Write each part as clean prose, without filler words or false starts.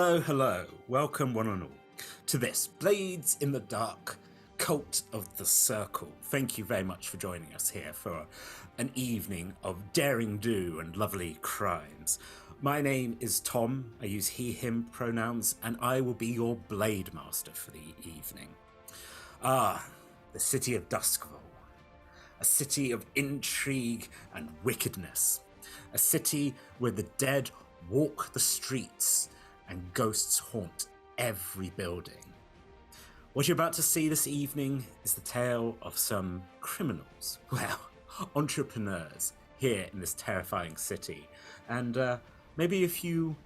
Hello. Welcome one and all to this Blades in the Dark Cult of the Circle. Thank you very much for joining us here for an evening of daring do and lovely crimes. My name is Tom. I use he, him pronouns, and I will be your Blade Master for the evening. The city of Doskvol. A city of intrigue and wickedness. A city where the dead walk the streets and ghosts haunt every building. What you're about to see this evening is the tale of some criminals, entrepreneurs here in this terrifying city, and maybe a few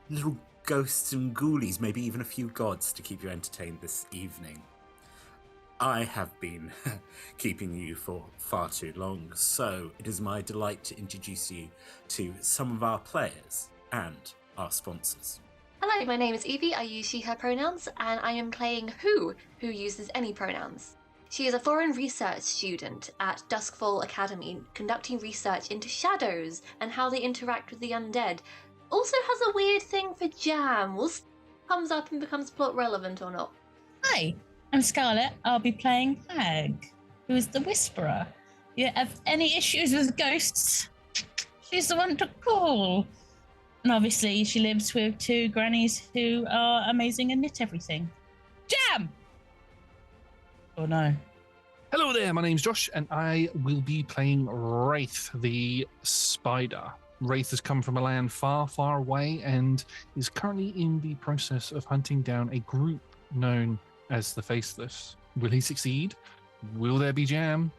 little ghosts and ghoulies, maybe even a few gods to keep you entertained this evening. I have been keeping you for far too long, so it is my delight to introduce you to some of our players and our sponsors. Hello, my name is Evie. I use she, her pronouns, and I am playing who uses any pronouns. She is a foreign research student at Doskvol Academy, conducting research into shadows and how they interact with the undead. Also has a weird thing for jam. We'll see if it comes up and becomes plot relevant or not. Hi, I'm Scarlett. I'll be playing Hag, who is the Whisperer. You have any issues with ghosts? She's the one to call. And obviously, she lives with two grannies who are amazing and knit everything. Jam! Oh no. Hello there, my name's Josh, and I will be playing Wraith, the Spider. Wraith has come from a land far, far away and is currently in the process of hunting down a group known as the Faceless. Will he succeed? Will there be jam?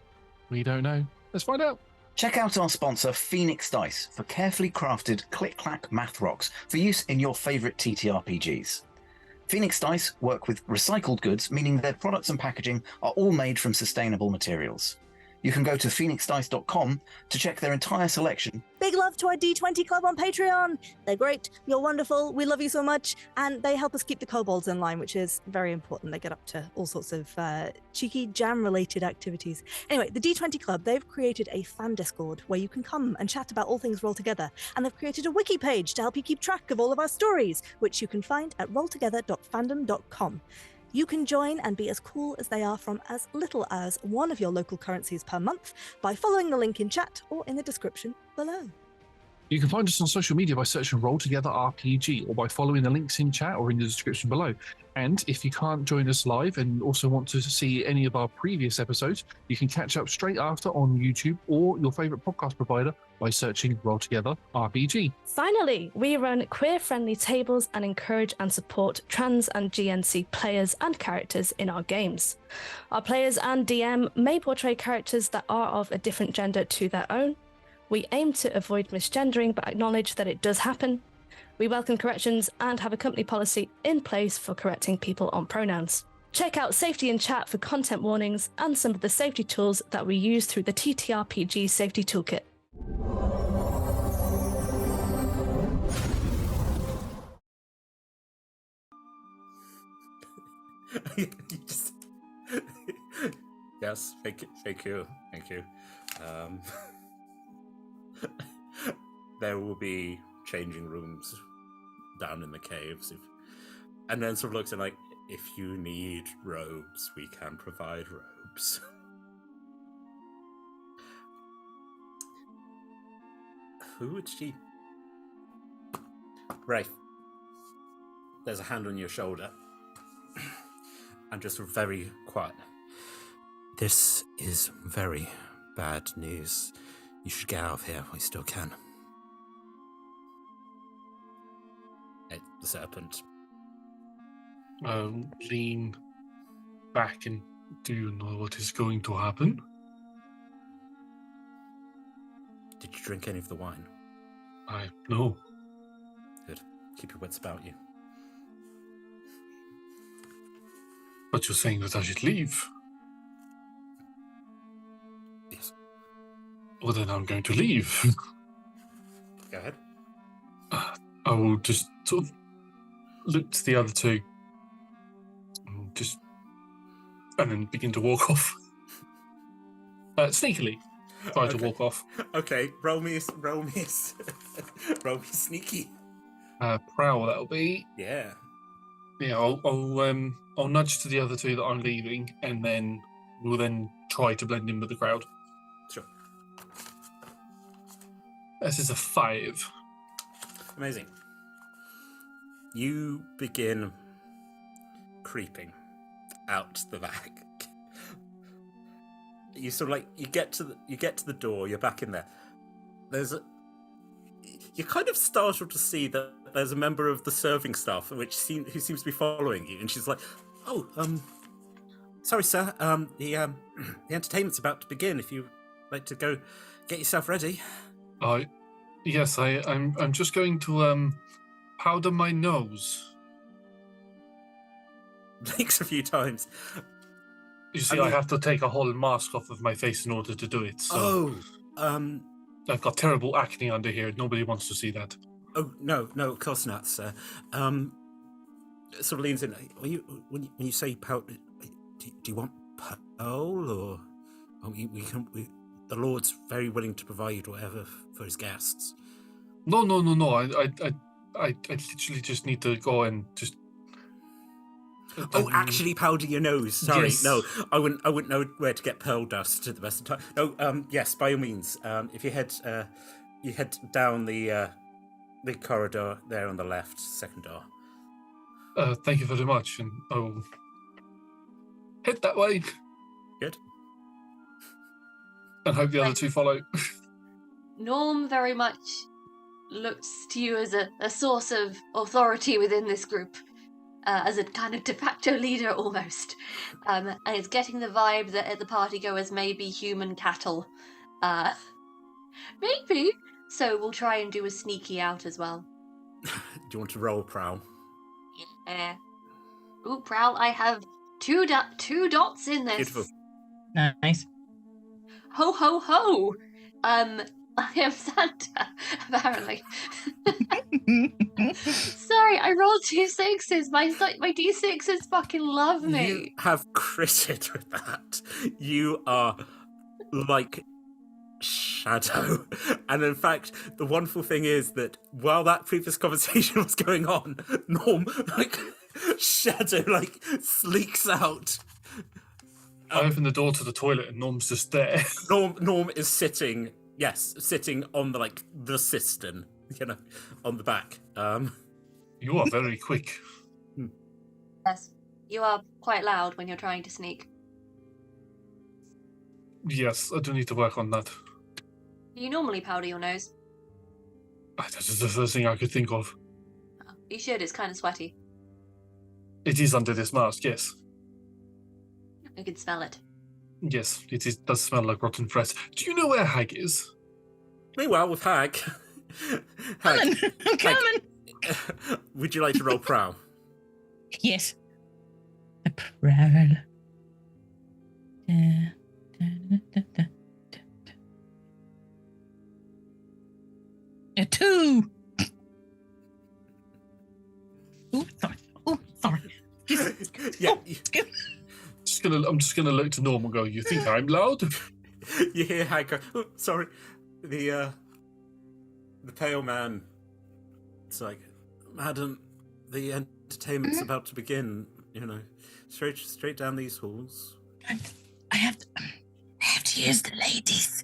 We don't know. Let's find out. Check out our sponsor, Phoenix Dice, for carefully crafted click-clack math rocks for use in your favourite TTRPGs. Phoenix Dice work with recycled goods, meaning their products and packaging are all made from sustainable materials. You can go to phoenixdice.com to check their entire selection. Big love to our D20 Club on Patreon. They're great. You're wonderful. We love you so much. And they help us keep the kobolds in line, which is very important. They get up to all sorts of cheeky jam-related activities. Anyway, the D20 Club, they've created a fan Discord where you can come and chat about all things Roll Together. And they've created a wiki page to help you keep track of all of our stories, which you can find at rolltogether.fandom.com. You can join and be as cool as they are from as little as one of your local currencies per month by following the link in chat or in the description below. You can find us on social media by searching Roll Together RPG or by following the links in chat or in the description below. And if you can't join us live and also want to see any of our previous episodes, you can catch up straight after on YouTube or your favourite podcast provider by searching Roll Together RPG. Finally, we run queer-friendly tables and encourage and support trans and GNC players and characters in our games. Our players and DM may portray characters that are of a different gender to their own. We aim to avoid misgendering but acknowledge that it does happen. We welcome corrections and have a company policy in place for correcting people on pronouns. Check out Safety in Chat for content warnings and some of the safety tools that we use through the TTRPG Safety Toolkit. Yes, thank you. There will be changing rooms down in the caves, and then sort of looks at like, if you need robes, we can provide robes. Who would she? Rafe, there's a hand on your shoulder, and just very quiet. This is very bad news. You should get out of here while you still can. Hey, the serpent. I'll lean back and do you know what is going to happen? Did you drink any of the wine? No. Good. Keep your wits about you. But you're saying that I should leave? Yes. Well, then I'm going to leave. Go ahead. I will just sort of look to the other two and then begin to walk off. Sneakily. Try to walk off. Okay, roll me sneaky. Prowl, that'll be. Yeah. Yeah, I'll nudge to the other two that I'm leaving, and then we'll then try to blend in with the crowd. Sure. This is a 5. Amazing. You begin creeping out the back. You sort of like you get to the door. You're back in there. You're kind of startled to see that there's a member of the serving staff who seems to be following you, and she's like, "Oh, sorry, sir. The entertainment's about to begin. If you'd like to go get yourself ready." Yes, I'm just going to powder my nose. Blinks a few times. You see, I have to take a whole mask off of my face in order to do it. So I've got terrible acne under here. Nobody wants to see that. Oh no, of course not, sir. Sort of leans in. When you say pearl, do you want pearl or? The Lord's very willing to provide whatever for his guests. No. I literally just need to go and just. Actually powder your nose. Sorry, yes. No, I wouldn't know where to get pearl dust at the best of time. No, yes, by all means. If you head down the corridor there on the left, second door. Thank you very much, and I will head that way. Good. And hope the other two follow. Norm very much looks to you as a source of authority within this group. As a kind of de facto leader almost. And it's getting the vibe that the partygoers may be human cattle. Maybe. So we'll try and do a sneaky out as well. Do you want to roll prowl? Yeah. Ooh, prowl, I have two dots in this. Beautiful. Nice. Ho, ho, ho! I am Santa, apparently. Sorry, I rolled 2 6s. My D6s fucking love me. You have critted with that. You are like Shadow. And in fact, the wonderful thing is that while that previous conversation was going on, Norm, Shadow, sleeks out. I open the door to the toilet and Norm's just there. Norm is sitting on the cistern, on the back. You are very quick. Yes, you are quite loud when you're trying to sneak. Yes, I do need to work on that. Do you normally powder your nose? That is the first thing I could think of. Oh, you should, it's kind of sweaty. It is under this mask, yes. I can smell it. Yes, it does smell like rotten bread. Do you know where Hag is? Meanwhile, with Hag. I'm coming. Would you like to roll prowl? Yes. A prowl. A 2. Oh, sorry. Yeah. I'm just gonna look to Norm and go, you think I'm loud? You hear Hag go, oh, sorry. The pale man. It's like, madam, the entertainment's about to begin. Straight down these halls. I have to use the ladies.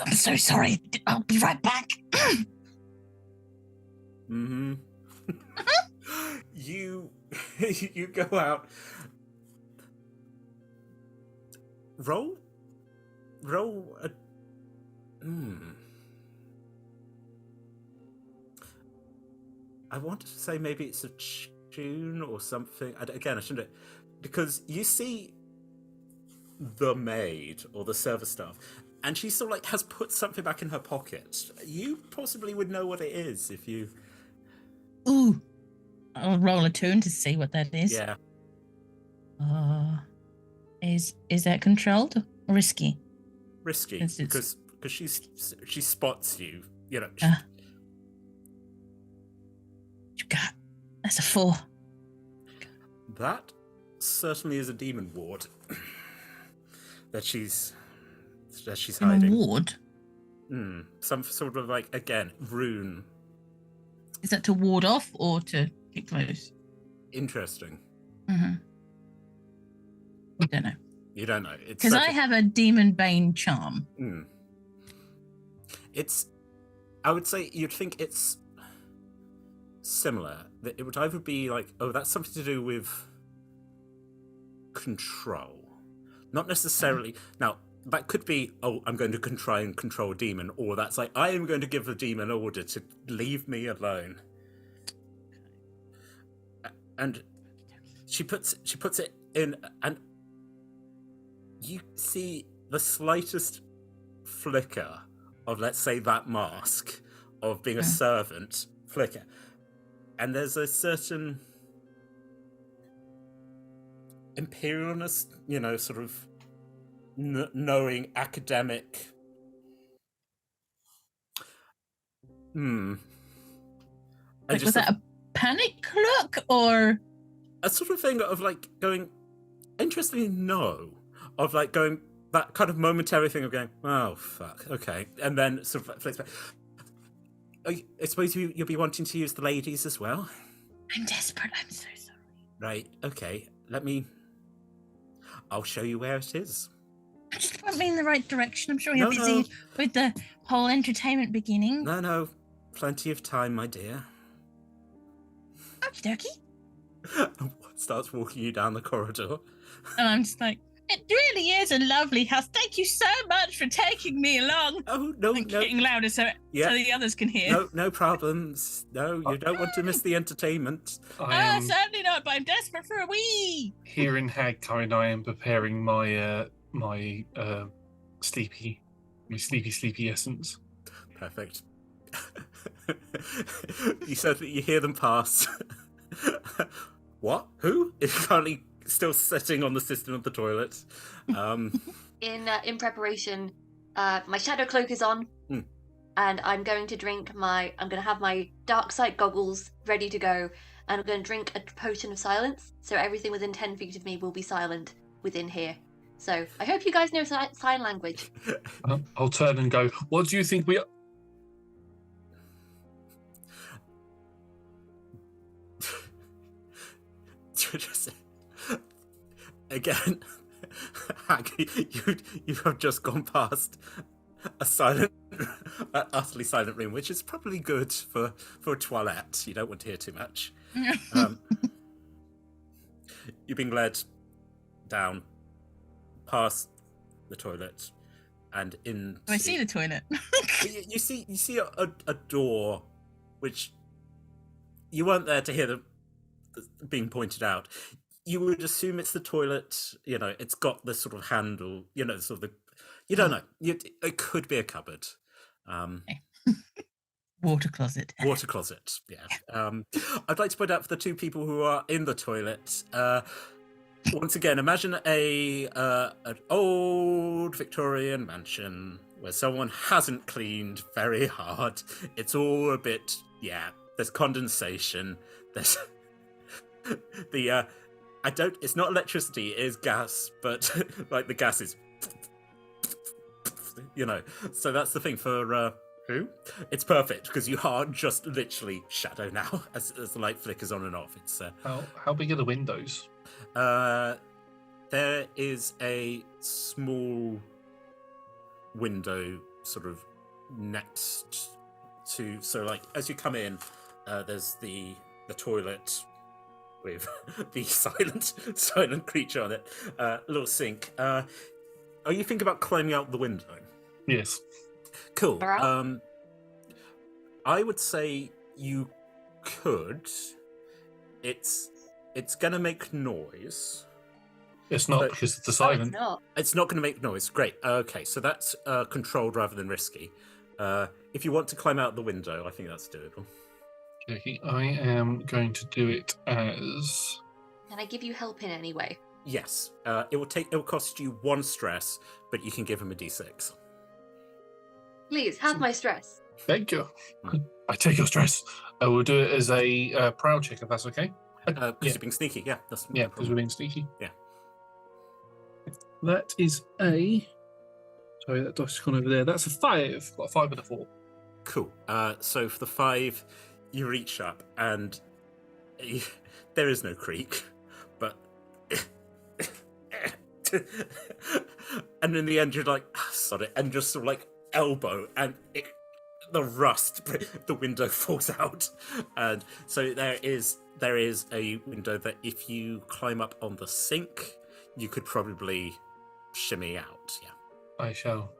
I'm so sorry. I'll be right back. Mm-hmm. You go out. Roll a. I wanted to say maybe it's a tune or something. I shouldn't, because you see the maid or the server staff, and she sort of has put something back in her pocket. You possibly would know what it is if you. Ooh, I'll roll a tune to see what that is. Yeah. Is that controlled or risky? Risky, because she spots you. You got. That's a 4. That certainly is a demon ward that she's hiding. A ward? Some sort of rune. Is that to ward off or to get close? Interesting. Mm-hmm. I don't know. You don't know. Because I have a Demon Bane charm. I would say you'd think it's similar. That it would either be like, oh, that's something to do with control. Not necessarily. Now, that could be, oh, I'm going to try and control a demon, or that's like, I am going to give the demon an order to leave me alone. And she puts it in, and you see the slightest flicker of, let's say, that mask of being a servant flicker. And there's a certain imperialness, sort of knowing academic. Like, was that a panic look or a sort of thing of like going, interestingly, no, of like going that kind of momentary thing of going, oh fuck, okay, and then sort of flicks back. I suppose you'll be wanting to use the ladies as well. I'm desperate. I'm so sorry. Right. Okay. I'll show you where it is. Just point me in the right direction. I'm sure you're busy with the whole entertainment beginning. No. Plenty of time, my dear. Okie dokie. Starts walking you down the corridor. And I'm just like, it really is a lovely house. Thank you so much for taking me along. Oh, no. Getting louder so the others can hear. No problems. No, you don't want to miss the entertainment. Certainly not, but I'm desperate for a wee. Here in Hagkind, I am preparing my sleepy essence. Perfect. You said that you hear them pass. What? Who? Is currently still sitting on the cistern of the toilet. In preparation, my shadow cloak is on, and I'm going to have my dark sight goggles ready to go, and I'm going to drink a potion of silence, so everything within 10 feet of me will be silent within here. So I hope you guys know sign language. I'll turn and go, what do you think we are? Again, you have just gone past a utterly silent room, which is probably good for a toilette. You don't want to hear too much. You're being led down past the toilet and in. I see the toilet. you see a door, which you weren't there to hear the being pointed out. You would assume it's the toilet. It's got the sort of handle. Sort of you don't know. It could be a cupboard. Water closet. Water closet. Yeah. I'd like to point out for the two people who are in the toilet. Once again, imagine an old Victorian mansion where someone hasn't cleaned very hard. It's all a bit. There's condensation. There's it's not electricity, it is gas, but like the gas is, so that's the thing for who? It's perfect because you are just literally shadow now as the light flickers on and off. It's how big are the windows? There is a small window sort of next to, so like as you come in, there's the toilet with the silent creature on it, a little sink. Are you thinking about climbing out the window? Yes. Cool. I would say you could. It's gonna make noise. It's not because it's the silent. It's not gonna make noise. Great. Okay, so that's controlled rather than risky. If you want to climb out the window, I think that's doable. Okay, I am going to do it as. Can I give you help in any way? Yes. It will cost you 1 stress, but you can give him a d6. Please have my stress. Thank you. I take your stress. I will do it as a proud check if that's okay. Because you're being sneaky. Yeah, that's because we're being sneaky. Yeah. That is a. Sorry, that dice has gone over there. That's a 5. Got a 5 and a 4. Cool. So for the 5, you reach up, and there is no creak, but and in the end you're like, sod it, and just sort of like elbow, and the rust, the window falls out, and so there is a window that if you climb up on the sink, you could probably shimmy out. Yeah, I shall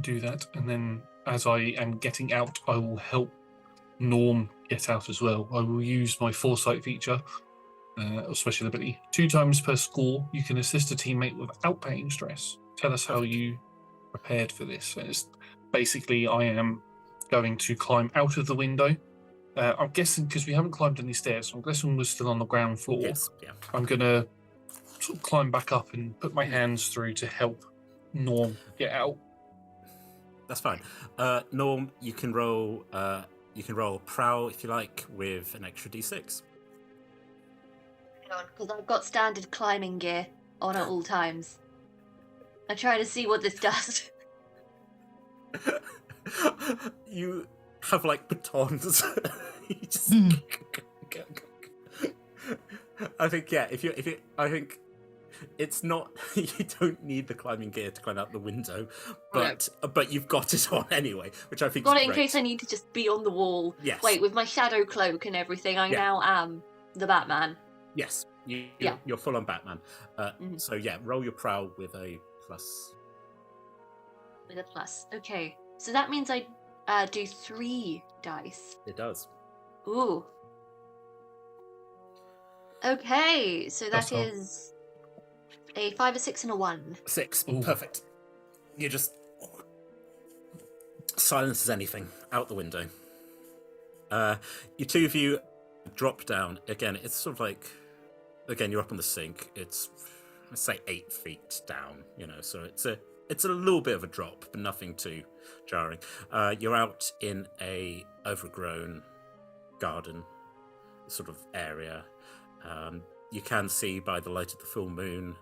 do that, and then as I am getting out, I will help Norm get out as well. I will use my foresight feature, or special ability. 2 times per score, you can assist a teammate without paying stress. Tell us how you prepared for this. And it's basically, I am going to climb out of the window. I'm guessing, because we haven't climbed any stairs, so I'm guessing we're still on the ground floor. yes, yeah. I'm going to sort of climb back up and put my hands through to help Norm get out. That's fine. Norm, you can roll prowl if you like with an extra d6. Because I've got standard climbing gear on at all times. I try to see what this does. You have like batons. You just... I think I think it's not. You don't need the climbing gear to climb out the window, but you've got it on anyway, which I think Got is it in great. case I need to just be on the wall. Yes. Wait, with my shadow cloak and everything, I now am the Batman. Yes, you're full on Batman. So yeah, roll your prowl with a plus. With a plus. Okay, so that means I do 3 dice. It does. Ooh. Okay, so that That's all. is a 5, a 6, and a 1. 6. Ooh. Perfect. You just silence as anything out the window. You two of you drop down again. It's sort of like, again, you're up on the sink. It's, let's say, 8 feet down. So it's a little bit of a drop, but nothing too jarring. You're out in a overgrown garden sort of area. You can see by the light of the full moon.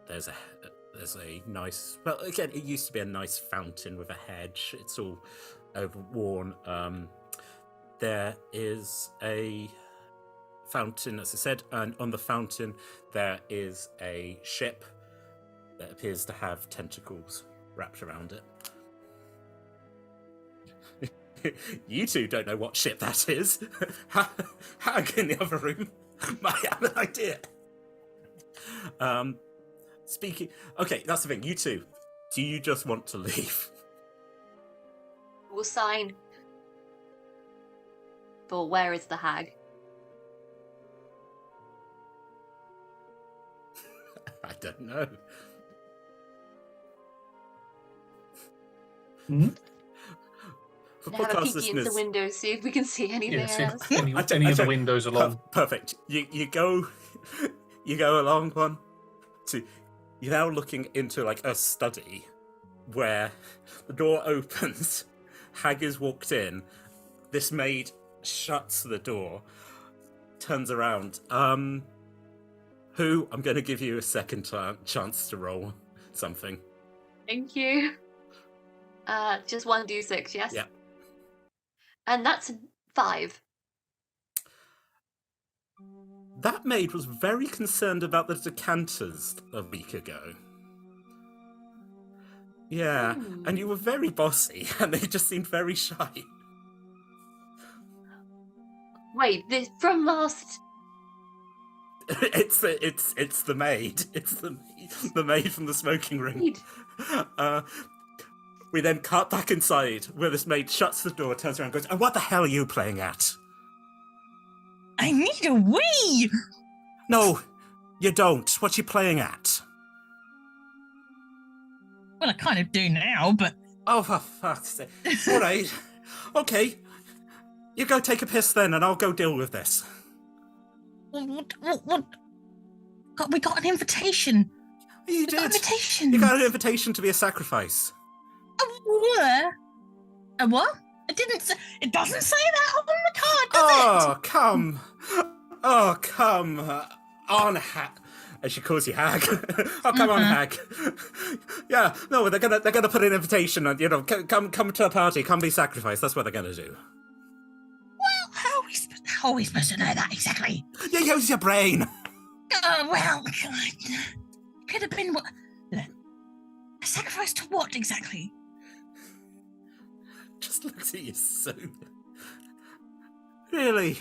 There's a nice. Well, again, it used to be a nice fountain with a hedge. It's all overworn. There is a fountain, as I said, and on the fountain there is a ship that appears to have tentacles wrapped around it. You two don't know what ship that is. Hag in the other room might have an idea. Speaking... Okay, that's the thing. You two, do you just want to leave? We'll sign. But where is the hag? I don't know. Hmm? For Have a podcast peek into the listeners... window, see if we can see anything Yeah, see else. if any of the Okay, windows along. Perfect. You go along one, two. You're now looking into like a study where the door opens. Hag has walked in. This maid shuts the door, turns around. Who? I'm going to give you a second chance to roll something. Thank you. Just 1d6, yes? Yeah. And that's 5. That maid was very concerned about the decanters a week ago. Yeah, and you were very bossy, and they just seemed very shy. Wait, this from last... It's the maid. It's the maid from the smoking room. Maid. We then cut back inside, where this maid shuts the door, turns around, and goes, "And what the hell are you playing at?" I need a wee! No, you don't. What you playing at? Well, I kind of do now, but... Oh, for fuck's sake. All right. Okay. You go take a piss then, and I'll go deal with this. What? We got an invitation. You We did. got an invitation. You got an invitation to be a sacrifice. A what? It doesn't say that on the card, does Oh, come. Oh, come on, Hag. And she calls you Hag. Oh, come on, Hag. Yeah, no, they're gonna put an invitation on, come to a party, come be sacrificed. That's what they're gonna do. How are we supposed to know that exactly? You use your brain. Oh, well, could have been what? A sacrifice to what exactly? Just looks at you so. Really,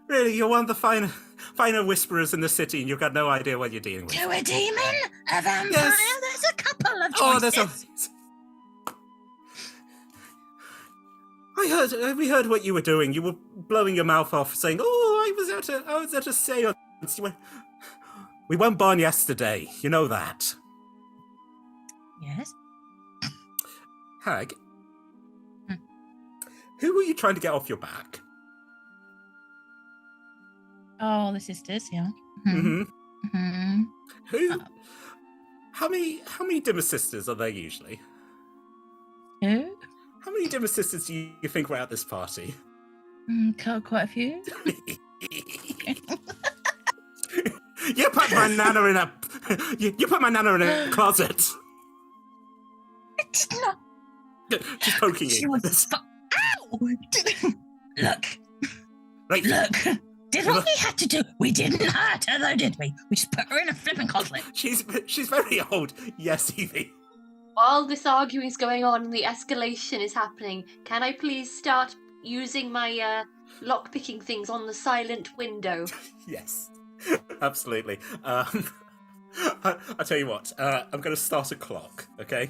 you're one of the finer whisperers in the city, and you've got no idea what you're dealing with. To a demon? A vampire? Yes. There's a couple of choices. Oh, there's we heard what you were doing. You were blowing your mouth off, saying, "Oh, I was at a seance." You went, we weren't born yesterday. You know that. Yes. Hag, who were you trying to get off your back? Oh, the sisters, yeah. Mm-hmm. Mm-hmm. Who? How many dimmer sisters are there usually? Who? How many dimmer sisters do you think were at this party? Quite a few. You put my nana in a you put my nana in a closet. I did not. She's poking She you. was. Ow! Look. Right. Look. Did what we had to do. We didn't hurt her, though, did we? We just put her in a flipping closet. She's very old. Yes, Evie. While this arguing's going on and the escalation is happening, can I please start using my lock-picking things on the silent window? Yes, absolutely. I tell you what. I'm going to start a clock. Okay.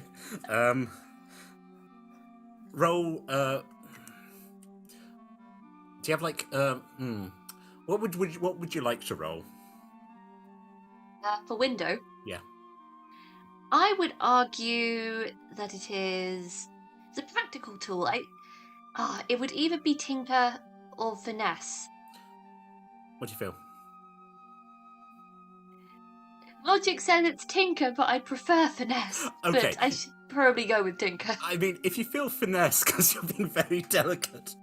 Roll. Do you have like What would you like to roll? For window? Yeah. I would argue that it's a practical tool. It would either be Tinker or Finesse. What do you feel? Logic says it's Tinker, but I'd prefer Finesse. Okay. But I should probably go with Tinker. I mean, if you feel finesse, because you're being very delicate.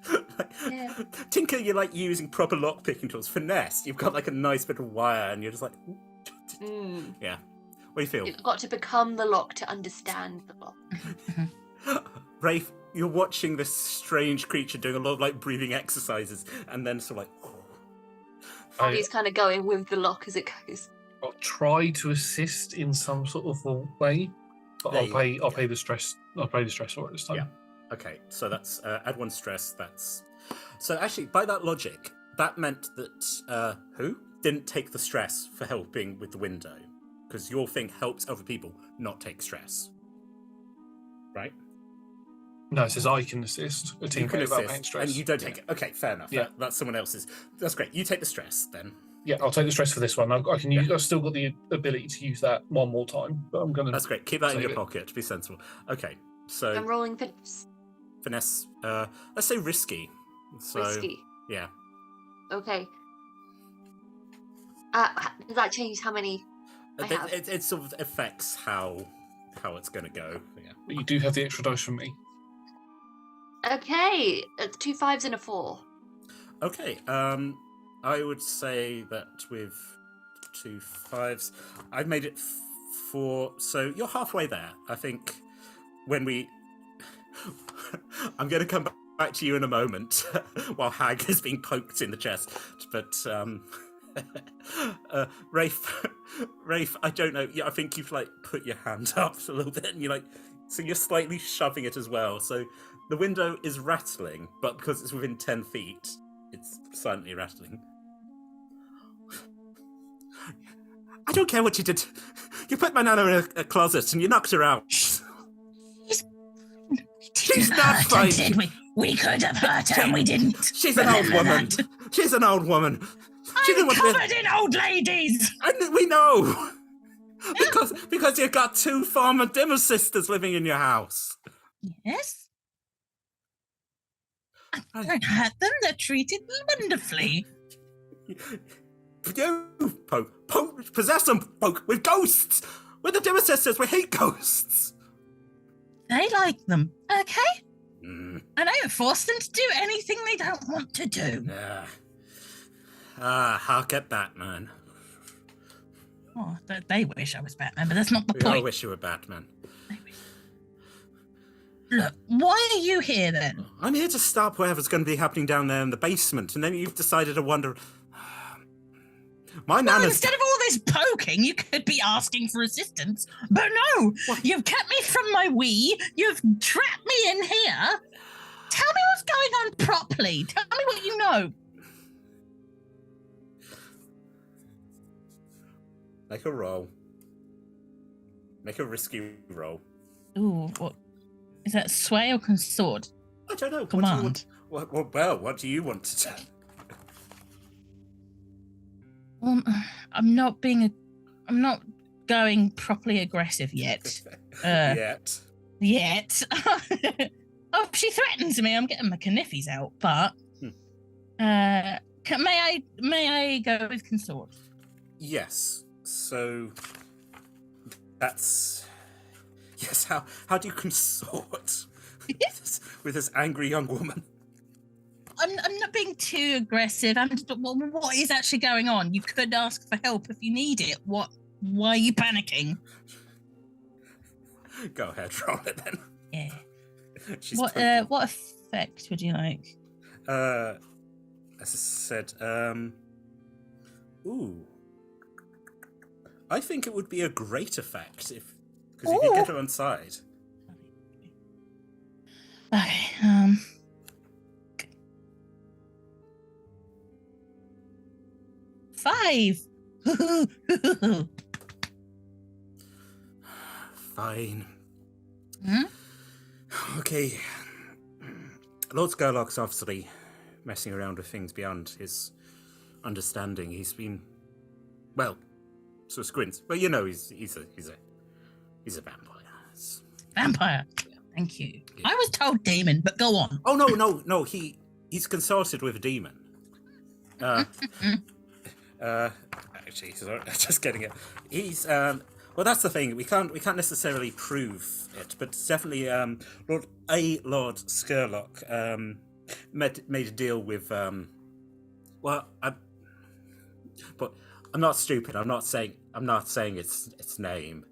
Yeah. Tinker, you're like using proper lock picking tools. Finesse, you've got like a nice bit of wire, and you're just like, yeah. What do you feel? You've got to become the lock to understand the lock. Rafe, you're watching this strange creature doing a lot of like breathing exercises, and then sort of like. He's kind of going with the lock as it goes. I'll try to assist in some sort of a way, but I'll pay the stress. I'll pay the stress for it this time. Yeah. Okay, so that's add 1 stress. So actually, by that logic, that meant that who didn't take the stress for helping with the window, because your thing helps other people not take stress, right? No, it says I can assist a team can without assist, paying stress, and you don't take it. Okay, fair enough. Yeah. That's someone else's. That's great. You take the stress then. Yeah, I'll take the stress for this one. I can use. I've still got the ability to use that one more time, but I'm gonna. That's great. Keep that in save your it. pocket. Be sensible. Okay, so I'm rolling Finesse. finesse. Let's say risky. So, Risky. Yeah. Okay. Does that change how many I have? It sort of affects how it's going to go. Yeah. But you do have the extra dice from me. Okay. 2 5s and a 4. Okay. I would say that with 2 5s, I've made it 4. So you're halfway there. I think when we, I'm going to come back to you in a moment while Hag is being poked in the chest. But Rafe, I don't know. Yeah, I think you've like put your hand up a little bit, and so you're slightly shoving it as well. So the window is rattling, but because it's within 10 feet, it's silently rattling. I don't care what you did. You put my nana in a closet and you knocked her out. She's not fine. Did we? We could have hurt her and we didn't. She's an old woman. She's an old woman. I'm covered in old ladies. And we know. because you've got 2 former Dimmer sisters living in your house. Yes. I don't hurt them. They're treated wonderfully. You, Poke, possess them, Poke, with ghosts. We're the Dimmer sisters. We hate ghosts. They like them, okay? Mm. I don't force them to do anything they don't want to do. I'll get Batman. Oh, they wish I was Batman, but that's not the We all point. wish you were Batman. Look, why are you here then? I'm here to stop whatever's going to be happening down there in the basement, and then you've decided to wander. My Well, nana's. instead of all this poking, you could be asking for assistance. But no, you've kept me from my Wii. You've trapped me in here. Tell me what's going on properly. Tell me what you know. Make a roll. Make a risky roll. Ooh, what is that? Sway or consort? I don't know. Command. What do you want to do? I'm not going properly aggressive yet. Yet. Oh, she threatens me. I'm getting my kniffies out, but may I go with consort? Yes. So that's yes. How do you consort with this angry young woman? I'm not being too aggressive. I'm just, what is actually going on? You could ask for help if you need it. Why are you panicking? Go ahead, roll it then. Yeah. She's what effect would you like? As I said, I think it would be a great effect because you could get her on side. Okay. 5. Fine. Hmm? Okay. Lord Scarlock's obviously messing around with things beyond his understanding. He's been, well, sort of squints. Well, you know, he's a vampire. Vampire. Yeah. Thank you. Yeah. I was told demon, but go on. Oh no. He's consulted with a demon. Actually, sorry, just getting it. He's well, that's the thing. We can't necessarily prove it, but it's definitely Lord Skurlock made a deal with but I'm not stupid. I'm not saying its name.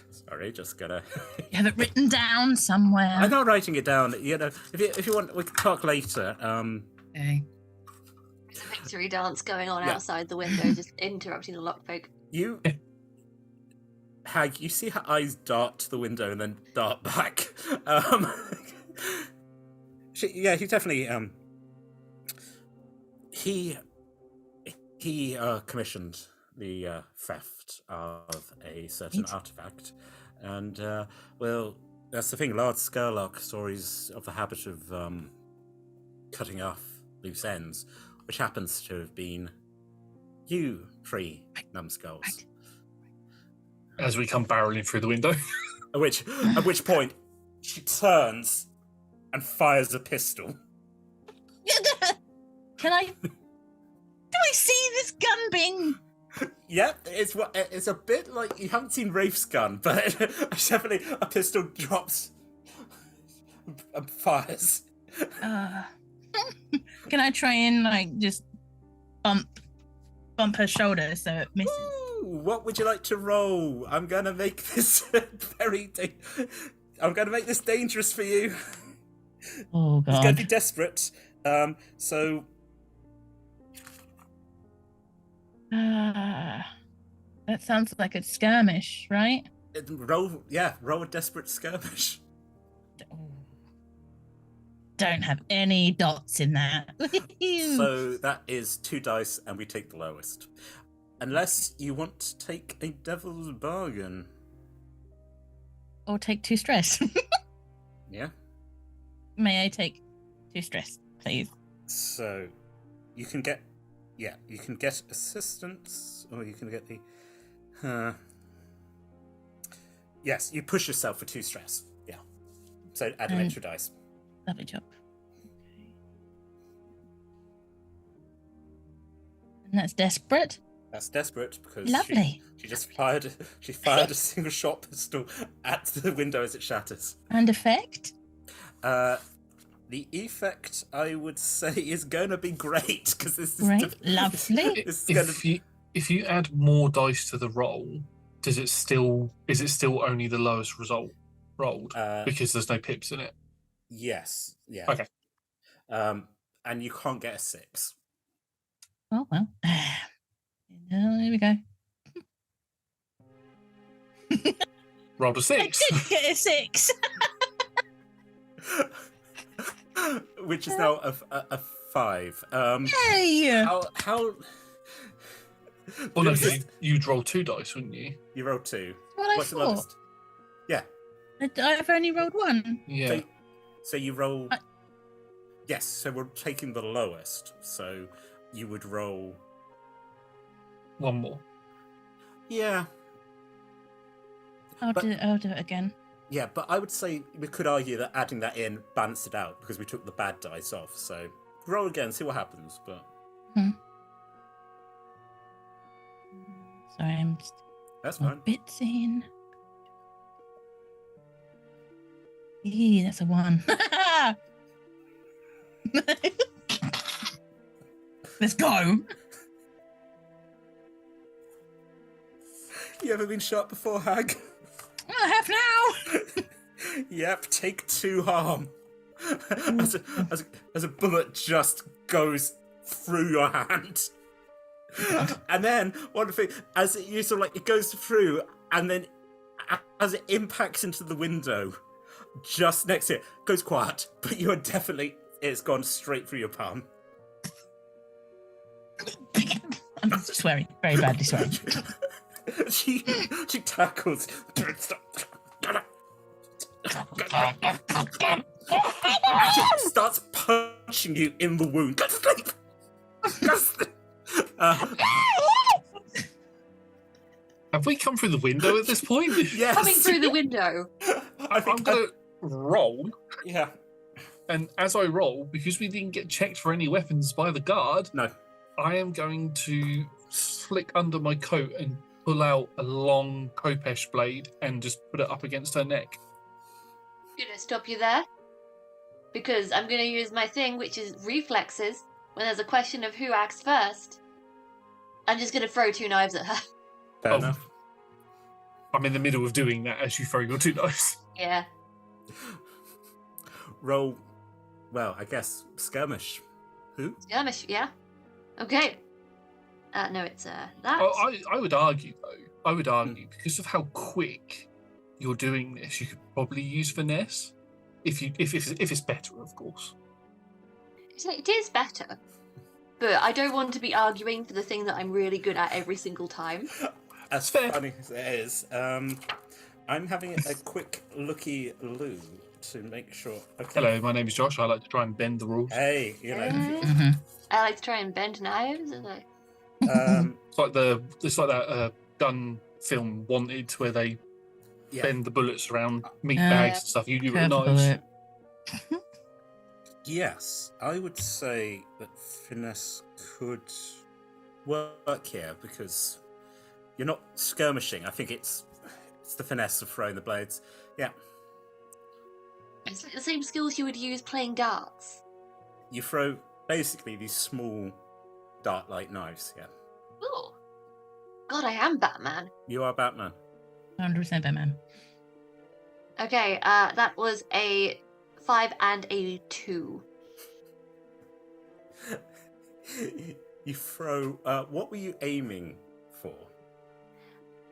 Sorry, just gotta. You have it written down somewhere. I'm not writing it down. You know, if you want, we can talk later. Okay. There's a victory dance going on Yeah. outside the window, just interrupting the lockpick. Hag, you see her eyes dart to the window and then dart back. He definitely he commissioned the theft of a certain artifact, and well, that's the thing. Lord Skurlock stories of the habit of cutting off loose ends, which happens to have been you, 3 numbskulls. As we come barreling through the window. At which point, she turns and fires a pistol. Can I? Do I see this gun being? Yep, it's a bit like you haven't seen Rafe's gun, but definitely a pistol drops and fires. Can I try and just bump her shoulder so it misses? Ooh, what would you like to roll? I'm gonna make this I'm gonna make this dangerous for you. Oh god! It's gonna be desperate. So. That sounds like a skirmish, right? Roll a desperate skirmish. Don't have any dots in that. So that is 2 dice, and we take the lowest. Unless you want to take a devil's bargain. Or take 2 stress. Yeah. May I take 2 stress, please? So you can get assistance, or you can get the yes, you push yourself for 2 stress. Yeah. So add an extra dice. Lovely job. Okay. And that's desperate. That's desperate because Lovely. she just fired a single shot pistol at the window as it shatters. And effect? The effect, I would say, is going to be great because this is Great, lovely. If you add more dice to the roll, is it still only the lowest result? rolled? Because there's no pips in it. Yes. Yeah. Okay. And you can't get a 6. Oh, well. Here we go. Rolled a 6. I did get a 6. Which is now a 5. Hey! How Well, no, you'd roll 2 dice, wouldn't you? you rolled 2. What What's I the thought. lowest? Yeah. I've only rolled 1. Yeah. So you roll. Yes. So we're taking the lowest. So you would roll. 1 more. Yeah. I'll do it again. Yeah, but I would say we could argue that adding that in balanced it out because we took the bad dice off. So roll again, see what happens. But Sorry, I'm just that's fine. bits in. That's a 1. Let's go. You ever been shot before, Hag? I have now. Yep. Take 2 harm. as a bullet just goes through your hand. And then one thing, as it sort of like it goes through, and then as it impacts into the window, just next to it, goes quiet. But you are definitely, it's gone straight through your palm. I'm swearing, very badly swearing. she tackles. Starts punching you in the wound. Go to sleep. Go to sleep. Have we come through the window at this point? Yes. Coming through the window. I think I'm going to roll. Yeah. And as I roll, because we didn't get checked for any weapons by the guard, No. I am going to flick under my coat and pull out a long Kopesh blade and just put it up against her neck. I'm gonna stop you there. Because I'm gonna use my thing, which is reflexes. When there's a question of who acts first, I'm just gonna throw 2 knives at her. Fair Oh. enough. I'm in the middle of doing that as you throw your 2 dice. Yeah. Roll. Well, I guess skirmish. Who? Skirmish, yeah. Okay. No, it's that. Oh, I would argue, though, because of how quick you're doing this, you could probably use finesse. If it's better, of course. It is better. But I don't want to be arguing for the thing that I'm really good at every single time. As Fair. funny as it is, I'm having a quick looky-loo to make sure. Okay. Hello, my name is Josh. I like to try and bend the rules. Hey, you know. Mm-hmm. I like to try and bend knives. It's like that gun film Wanted, where they Yeah. bend the bullets around meat bags and stuff. You do it with Careful knives. with Yes, I would say that finesse could work here because you're not skirmishing. I think it's the finesse of throwing the blades. Yeah, It's like the same skills you would use playing darts. you throw basically these small dart-like knives. Yeah, Ooh. God, I am Batman. you are Batman. 100% Batman. Okay, that was a 5 and a 2. You throw. What were you aiming for?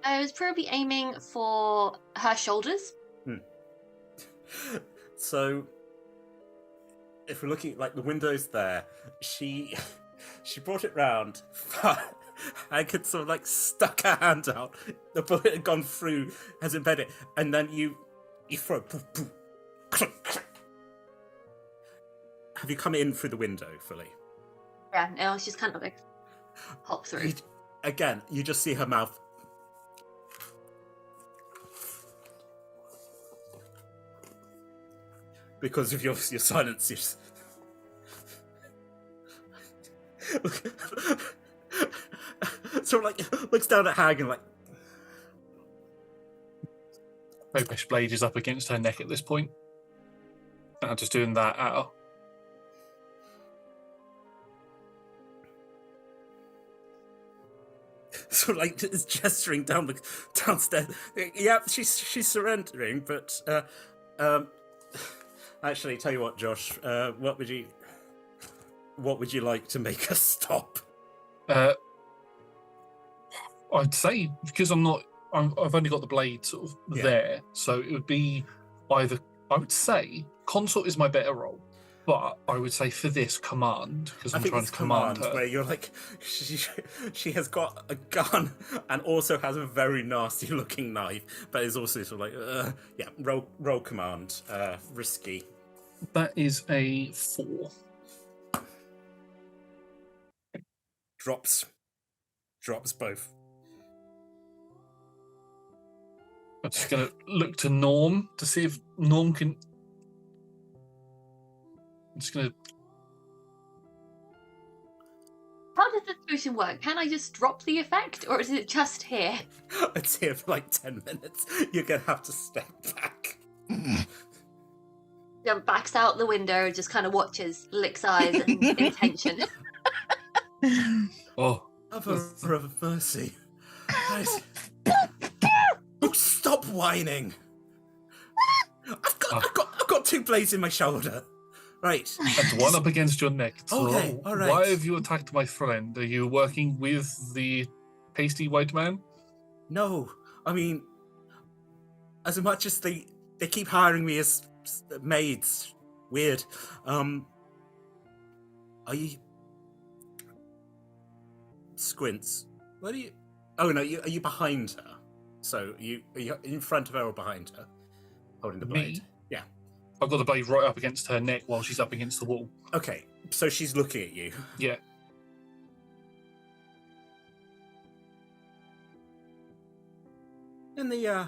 I was probably aiming for her shoulders. So, if we're looking at like the windows there, she brought it round. I could sort of like stuck her hand out. The bullet had gone through, has embedded, and then you throw. Poof, poof, click, click. Have you come in through the window fully? Yeah, no, it's just kind of like hop through. Again, you just see her mouth. Because of your silence, you just... sort of like looks down at Hag and like, Kopesh blade is up against her neck at this point. And I'm just doing that out. sort of like is gesturing downstairs. Yep, she's surrendering, but actually, tell you what, Josh, what would you like to make us stop? I'd say because I've only got the blade sort of there, so it would be either. I would say consort is my better role, but I would say for this command because I'm trying to command her. Where you're like, she has got a gun and also has a very nasty looking knife, but is also sort of like, roll command, risky. That is a 4. Drops both. I'm just going to look to Norm to see if Norm can... I'm just going to... How does this potion work? Can I just drop the effect, or is it just here? It's here for like 10 minutes. You're going to have to step back. Jump backs out the window, just kind of watches, licks eyes in intention. Oh. For mercy. Guys. Oh, stop whining! I've got 2 blades in my shoulder. Right. And one up against your neck. So okay, all right. Why have you attacked my friend? Are you working with the pasty white man? No. I mean, as much as they keep hiring me as maids. Weird. Are you... Squints. What are you... Oh, no, are you behind her? So, are you in front of her or behind her? Holding the blade? Me? Yeah. I've got the blade right up against her neck while she's up against the wall. Okay, so she's looking at you. Yeah. In the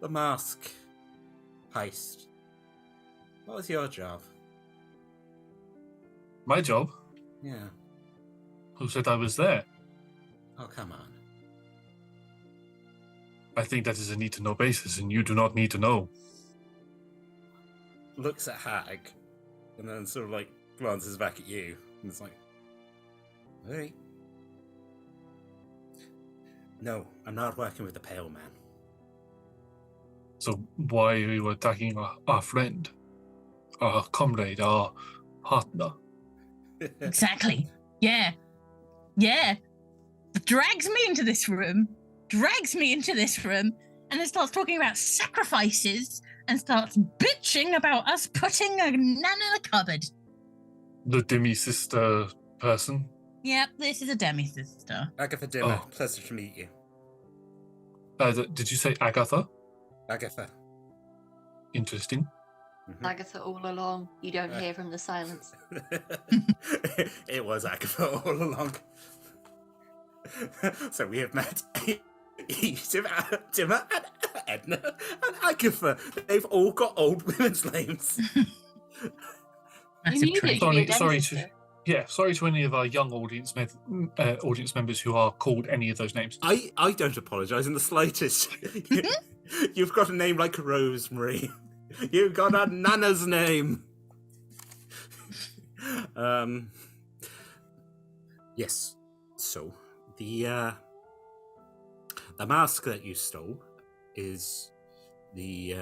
mask heist, what was your job? My job? Yeah. Who said I was there? Oh, come on. I think that is a need-to-know basis, and you do not need to know. Looks at Hag, and then sort of like glances back at you, and it's like, hey. No, I'm not working with the Pale Man. So why are you attacking our friend? Our comrade, our partner? Exactly. Yeah. Drags me into this room, and then starts talking about sacrifices and starts bitching about us putting a nun in a cupboard. The demi-sister person? Yep, this is a demi-sister. Agatha Dimmer, pleasure to meet you. Did you say Agatha? Agatha. Interesting. Mm-hmm. Agatha all along. You don't hear from the silence. It was Agatha all along. So we have met Dimmer and Edna and Agatha. They've all got old women's names. Sorry to any of our young audience members who are called any of those names. I don't apologise in the slightest. You've got a name like Rosemary. You've got a nana's name. Yes. So the mask that you stole is the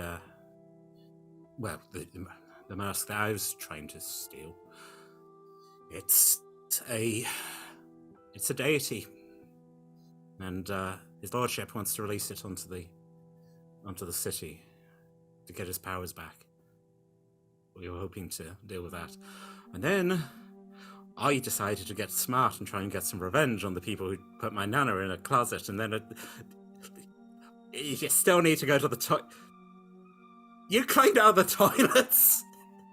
mask that I was trying to steal. It's a deity, and his lordship wants to release it onto the city to get his powers back. We were hoping to deal with that, and then I decided to get smart and try and get some revenge on the people who put my nana in a closet, and then you still need to go to the toilet. You climbed out of the toilets.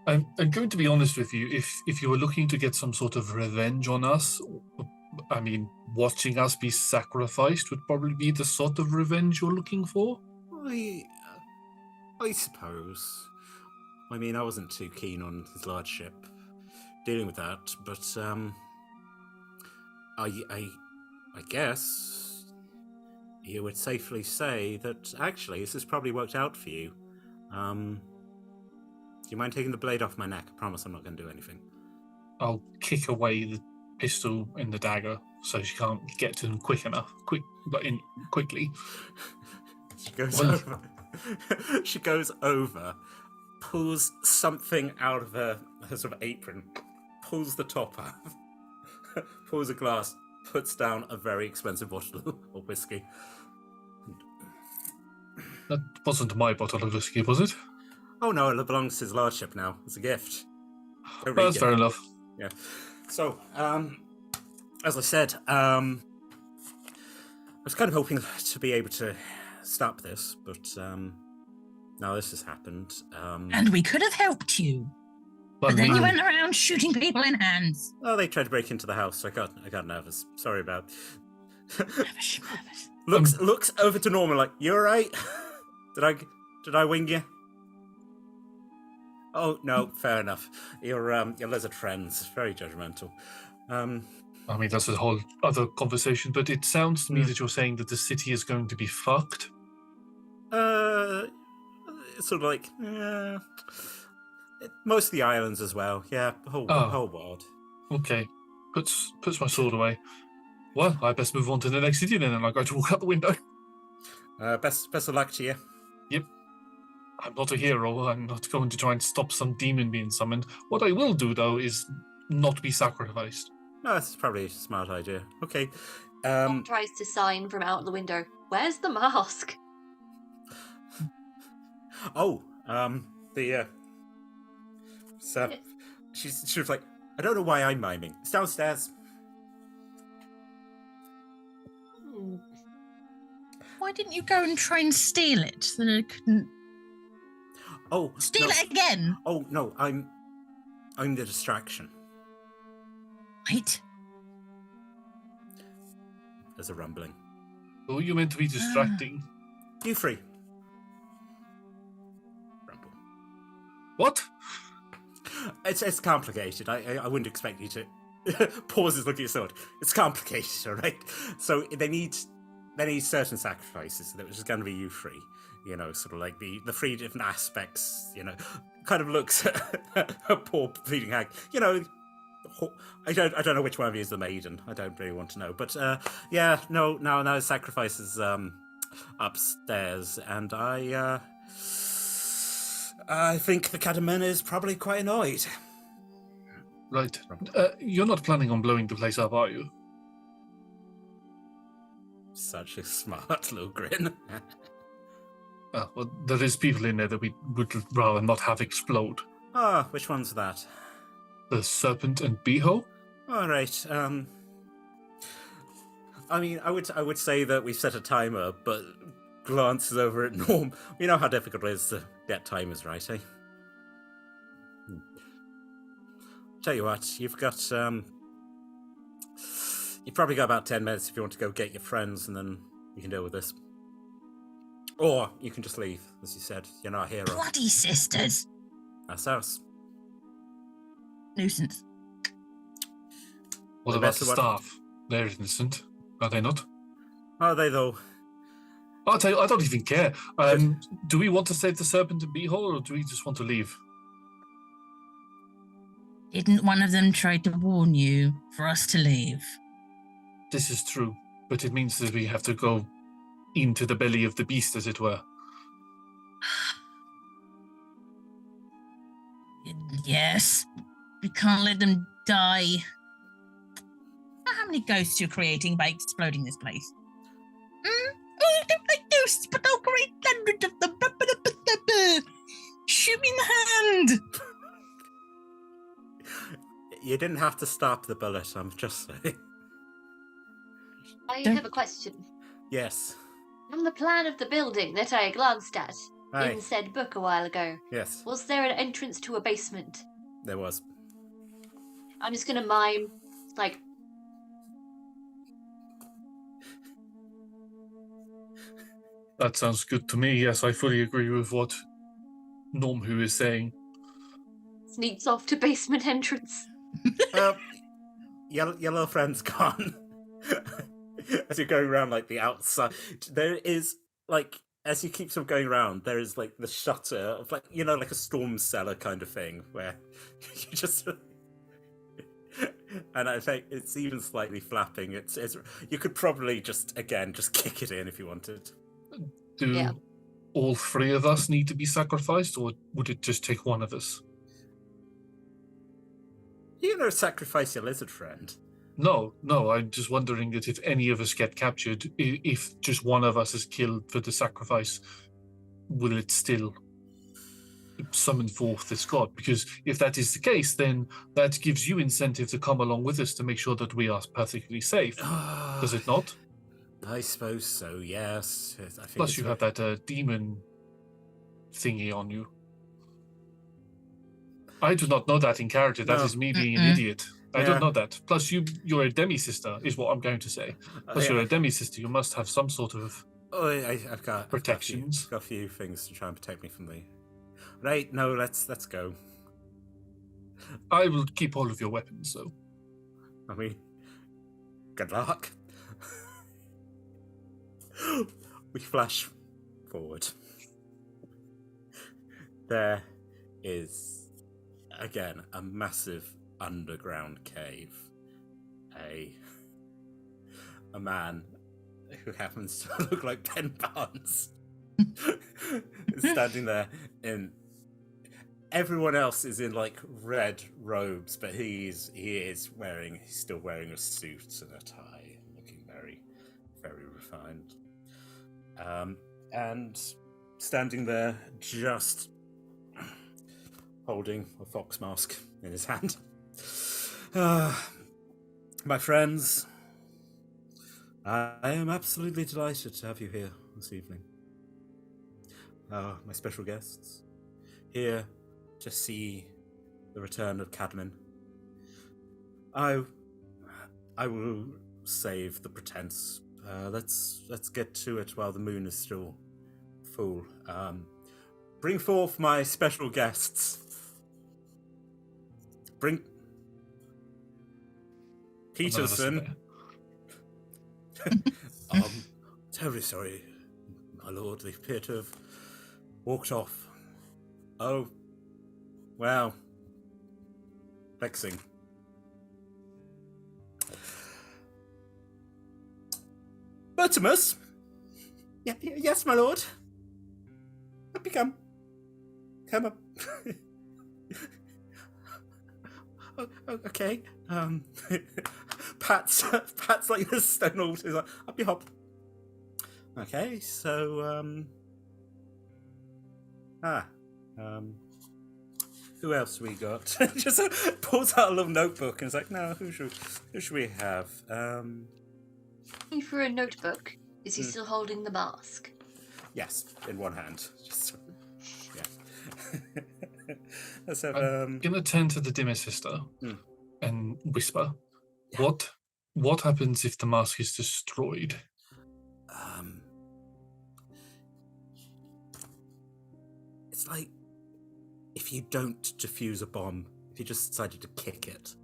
I'm going to be honest with you. If you were looking to get some sort of revenge on us, I mean, watching us be sacrificed would probably be the sort of revenge you're looking for. I suppose. I mean, I wasn't too keen on his lordship dealing with that, but I guess you would safely say that actually this has probably worked out for you. Do you mind taking the blade off my neck? I promise I'm not going to do anything. I'll kick away the pistol and the dagger, so she can't get to them quickly. She goes over. She goes over, pulls something out of her sort of apron, pulls the top off, pulls a glass, puts down a very expensive bottle of whiskey. That wasn't my bottle of whiskey, was it? Oh no, it belongs to his lordship now. It's a gift. That's fair enough. Yeah. So, as I said, I was kind of hoping to be able to stop this, but now this has happened. And we could have helped you. But then you went around shooting people in hands. Oh, they tried to break into the house, so I got nervous. Sorry about. Nervous. Looks over to Norman like, "You all right? Did I wing you?" Oh no, fair enough. Your lizard friends, very judgmental. I mean, that's a whole other conversation, but it sounds to me that you're saying that the city is going to be fucked. It's sort of like most of the islands as well. Yeah, the whole world. Okay, puts my sword away. Well, I best move on to the next city then, and I'm going to walk out the window. Best of luck to you. Yep. I'm not a hero. I'm not going to try and stop some demon being summoned. What I will do, though, is not be sacrificed. No, that's probably a smart idea. Okay. Tom tries to sign from out the window. Where's the mask? So she's sort of like, I don't know why I'm miming. It's downstairs. Why didn't you go and try and steal it? So I couldn't. Oh, steal it again. Oh no, I'm the distraction. Right. There's a rumbling. Oh, you meant to be distracting. You free. Rumble. What? It's complicated. I wouldn't expect you to pauses looking at your sword. It's complicated, all right? So they need certain sacrifices, which is going to be you free. You know, sort of like the three different aspects, you know, kind of looks at a poor bleeding hag. You know, I don't know which one of you is the maiden. I don't really want to know. But no, sacrifices upstairs, and I think the Cataman is probably quite annoyed. Right. You're not planning on blowing the place up, are you? Such a smart little grin. Well, there is people in there that we would rather not have explode. Ah, which one's that? The Serpent and Beho? All right. I mean, I would say that we've set a timer, but glances over at Norm. We know how difficult it is to get timers right, eh? Tell you what, you've probably got about 10 minutes if you want to go get your friends, and then you can deal with this. Or you can just leave, as you said. You're not a hero. Bloody sisters. That's us. Nuisance. What about the staff? They're innocent, are they not? Are they, though? I'll tell you, I don't even care. Do we want to save the Serpent and Beho, or do we just want to leave? Didn't one of them try to warn you for us to leave? This is true, but it means that we have to go into the belly of the beast, as it were. Yes. We can't let them die. How many ghosts you're creating by exploding this place? Oh, I don't like ghosts, but I'll create hundreds of them. Shoot me in the hand. You didn't have to stop the bullet, I'm just saying. I have a question. Yes. From the plan of the building that I glanced at in said book a while ago, Yes, was there an entrance to a basement? there was. I'm just gonna mime, like... That sounds good to me. Yes, I fully agree with what Normhu is saying. Sneaks off to basement entrance. Your little friend's gone. As you're going around, like, the outside, there is, like, as you keep sort of going around, there is, like, the shutter of, like, you know, like a storm cellar kind of thing, where you just... And I think it's even slightly flapping. It's you could probably just kick it in if you wanted. Do Yeah. all three of us need to be sacrificed, or would it just take one of us? You know, sacrifice your lizard friend. No, I'm just wondering that if any of us get captured, if just one of us is killed for the sacrifice, will it still summon forth this god? Because if that is the case, then that gives you incentive to come along with us to make sure that we are perfectly safe. Does it not? I suppose so, yes. I think Plus you have that demon thingy on you. I do not know that in character. That is me being an idiot. I don't know that. Plus you're a demi-sister, is what I'm going to say. Plus you're a demi-sister. You must have some sort of I've got protections. I've got a few things to try and protect me from the... Right, no, let's go. I will keep all of your weapons, though. I mean, good luck. We flash forward. There is, again, a massive underground cave. A man who happens to look like Ben Barnes is standing there in... Everyone else is in like red robes, but he's still wearing a suit and a tie, looking very, very refined. And standing there, just holding a fox mask in his hand. My friends, I am absolutely delighted to have you here this evening. My special guests here to see the return of Cadman. I will save the pretense. Let's get to it while the moon is still full. Bring forth my special guests. Bring Peterson. Terribly sorry, my lord. They appear to have walked off. Oh, wow. Vexing. Bertimus? Yes, my lord. Up you come. Come up. Okay. Pat's like the stone altar. He's like, up you hop. Okay, so who else we got? Just pulls out a little notebook and is like, no, who should we have? For a notebook, is he still holding the mask? Yes, in one hand. Just yeah. Let's have. I'm gonna turn to the dimmer sister and whisper, "What happens if the mask is destroyed?" It's like if you don't defuse a bomb, if you just decided to kick it.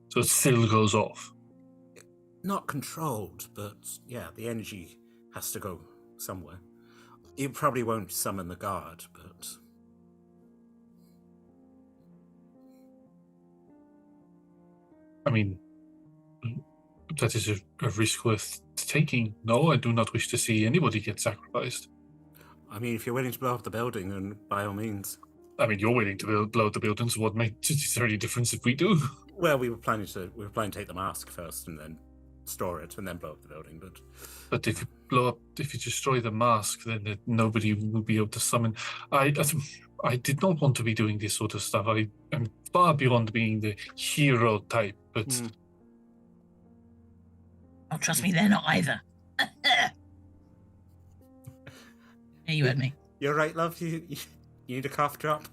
So it still goes off. Not controlled, but yeah, the energy has to go somewhere. It probably won't summon the guard, but... I mean, that is a risk worth taking. No, I do not wish to see anybody get sacrificed. I mean, if you're willing to blow up the building, then by all means. I mean, you're willing to blow up the building, so what makes it any difference if we do? Well, we were planning to take the mask first and then store it and then blow up the building, But if you destroy the mask, then nobody will be able to summon. I did not want to be doing this sort of stuff. I am far beyond being the hero type, but... Oh, trust me, they're not either. Yeah, you heard me. You're right, love. You need a cough drop?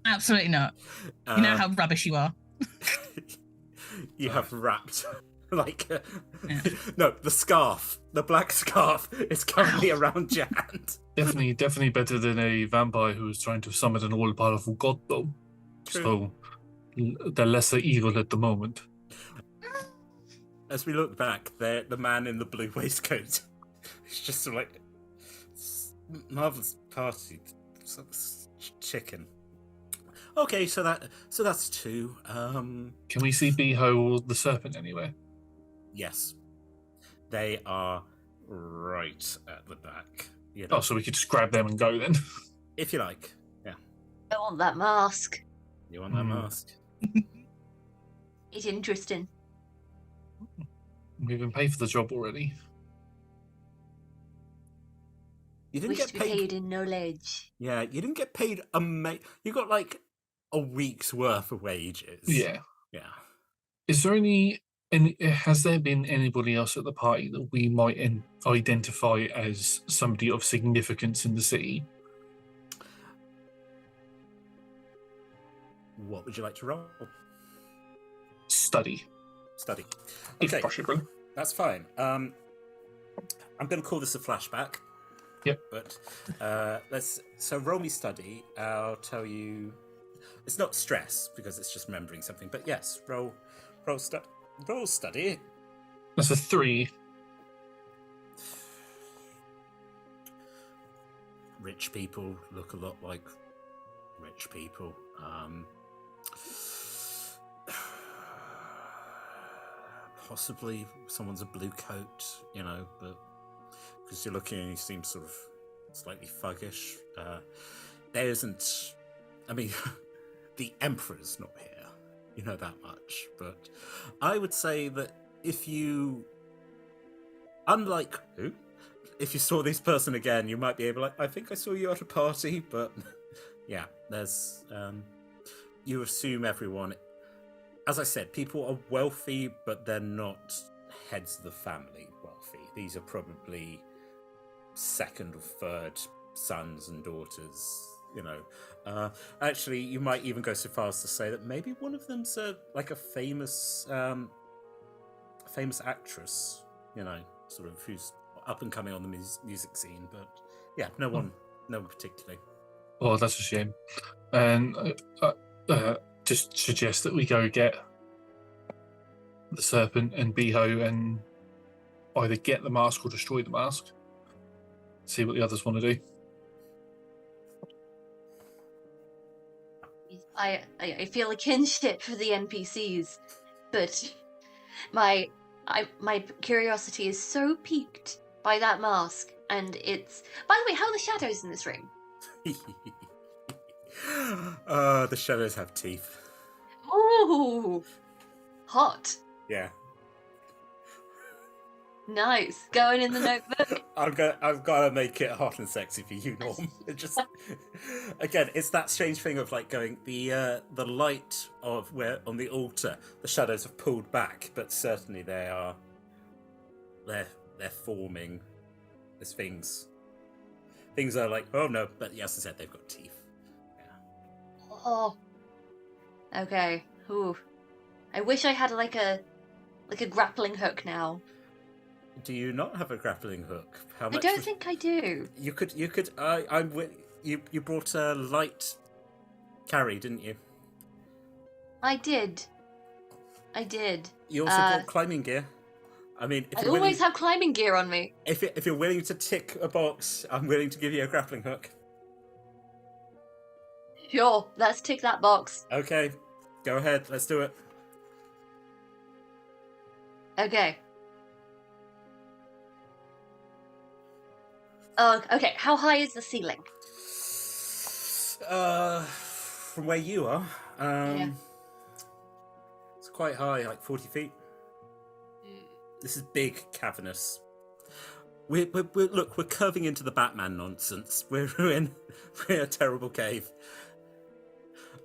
Absolutely not. You know how rubbish you are. You have wrapped... No, the scarf. The black scarf is currently around your hand. Definitely better than a vampire who is trying to summon an all-powerful god, though. True. So, the lesser evil at the moment. As we look back, the man in the blue waistcoat is just sort of like, marvelous party, chicken. Okay, so that's 2. Can we see Beho or the serpent anywhere? Yes, they are right at the back. You know, Oh, so we could just grab them and go then. if you like. Yeah, I want that mask. you want that mask? It's interesting. We've been paid for the job already. You didn't Wish get to be paid. paid in knowledge. Yeah, you didn't get paid You got like a week's worth of wages. Yeah. Yeah. Is there has there been anybody else at the party that we might identify as somebody of significance in the city? What would you like to roll? Study. Study. If Okay, possible. that's fine. I'm going to call this a flashback. Yep. But so roll me study. I'll tell you. It's not stress because it's just remembering something. But yes, roll study. That's a 3. Rich people look a lot like rich people. Possibly someone's a blue coat, you know, but because you're looking and you seem sort of slightly thuggish. There isn't. I mean, the Emperor's not here. You know that much. But I would say that if you, if you saw this person again, you might be able. I think I saw you at a party, but yeah, there's. You assume everyone. As I said, people are wealthy, but they're not heads of the family wealthy. These are probably second or third sons and daughters, you know. Actually, you might even go so far as to say that maybe one of them's a famous actress, you know, sort of who's up and coming on the music scene. But yeah, no one particularly. Oh, that's a shame. And just suggest that we go get the serpent and Beho and either get the mask or destroy the mask. See what the others want to do. I feel a kinship for the NPCs, but my curiosity is so piqued by that mask, and it's. By the way, how are the shadows in this room? The shadows have teeth. Ooh, hot. Yeah. Nice. Going in the notebook. I've got to make it hot and sexy for you, Norm. It just, again, it's that strange thing of like going the light of where on the altar the shadows have pulled back, but certainly they're forming as things. Things are like, oh no, but yes, I said they've got teeth. Yeah. Oh. Okay. Ooh. I wish I had like a grappling hook now. Do you not have a grappling hook? How much? I don't think I do. You could. You brought a light carry, didn't you? I did. You also brought climbing gear. I mean, if I you're always have climbing gear on me. If you're willing to tick a box, I'm willing to give you a grappling hook. Sure, let's tick that box. Okay, go ahead. Let's do it. Okay. Oh, okay. How high is the ceiling? From where you are, Yeah. it's quite high, like 40 feet. This is big, cavernous. We're curving into the Batman nonsense. We're in a terrible cave.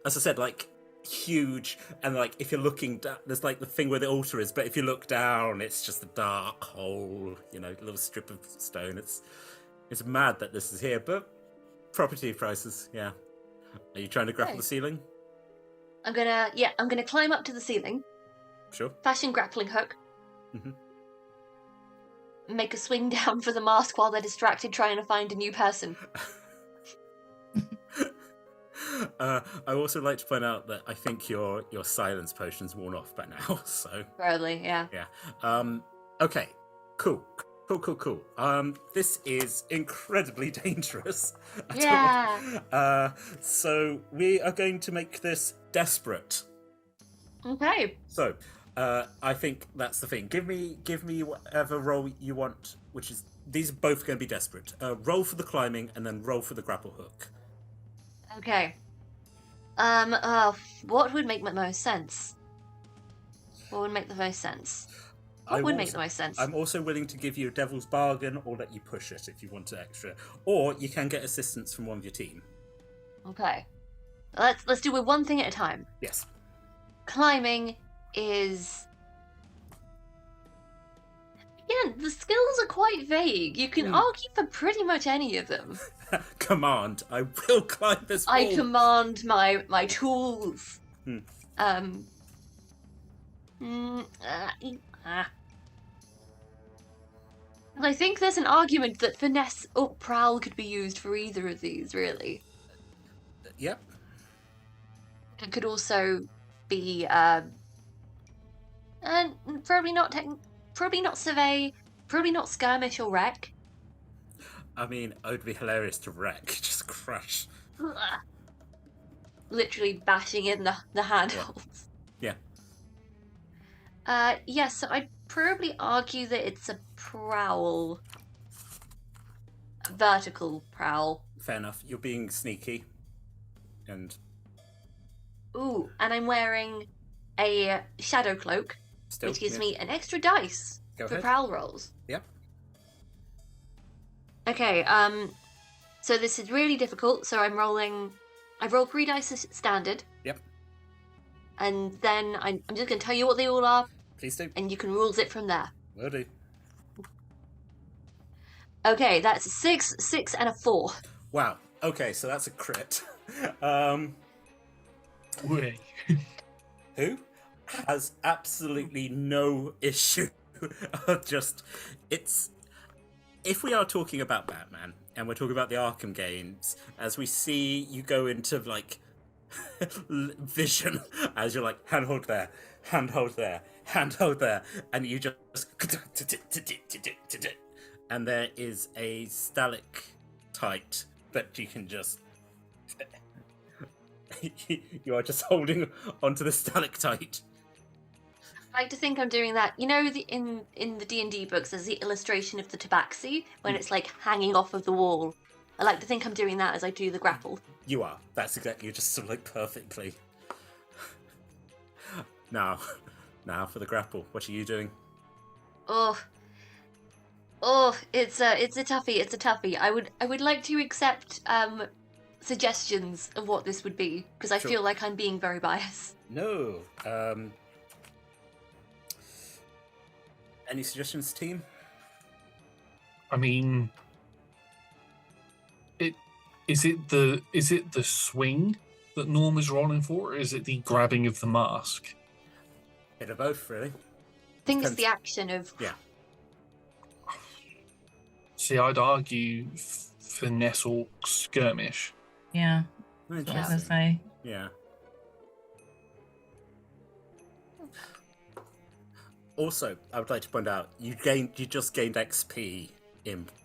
As I said, like huge, and like if you're looking down, there's like the thing where the altar is, but if you look down, it's just a dark hole. You know, a little strip of stone. It's mad that this is here, but property prices, yeah. Are you trying to grapple Okay. the ceiling? I'm gonna climb up to the ceiling, Sure. fashion grappling hook, Mhm. make a swing down for the mask while they're distracted trying to find a new person. I also like to point out that I think your silence potion's worn off by now, so Probably, yeah. yeah. Okay, cool. Cool. This is incredibly dangerous. Yeah. So we are going to make this desperate. Okay. So, I think that's the thing. Give me whatever roll you want, which is these are both going to be desperate. Roll for the climbing and then roll for the grapple hook. Okay. What would make the most sense? What would make the most sense? I'm also willing to give you a devil's bargain or let you push it if you want to extra, or you can get assistance from one of your team. Okay. Let's do it one thing at a time. Yes. Climbing is. Yeah, the skills are quite vague. You can argue for pretty much any of them. Command. I will climb this wall. I command my tools. I think there's an argument that finesse or prowl could be used for either of these, really. Yep. It could also be, probably not survey, probably not skirmish or wreck. I mean, it would be hilarious to wreck, just crush. Literally bashing in the handholds. Yeah. So I'd probably argue that it's a prowl. A vertical prowl. Fair enough. You're being sneaky. And... Ooh, and I'm wearing a shadow cloak, which gives me an extra dice for prowl rolls. Yep. Okay, so this is really difficult, so I've rolled 3 dice as standard. Yep. And then I'm just going to tell you what they all are. Please do. And you can rules it from there. Will do. Okay, that's 6, and a 4. Wow. Okay, so that's a crit. Who has absolutely no issue. If we are talking about Batman and we're talking about the Arkham games, as we see you go into like vision as you're like handhold there, and you just and there is a stalactite that you can just you are just holding onto the stalactite. I like to think I'm doing that. You know, in the D&D books, there's the illustration of the tabaxi when it's like hanging off of the wall. I like to think I'm doing that as I do the grapple. You are. That's exactly. You're just sort of like perfectly. Now for the grapple. What are you doing? Oh, it's a toughie. It's a toughie. I would like to accept suggestions of what this would be because I feel like I'm being very biased. No. Any suggestions, team? I mean, is it the swing that Norm is rolling for, or is it the grabbing of the mask? Bit of both, really. I think it's the action of... Yeah. See, I'd argue finesse or skirmish. Yeah. Interesting. What I say. Yeah. Also, I would like to point out you just gained XP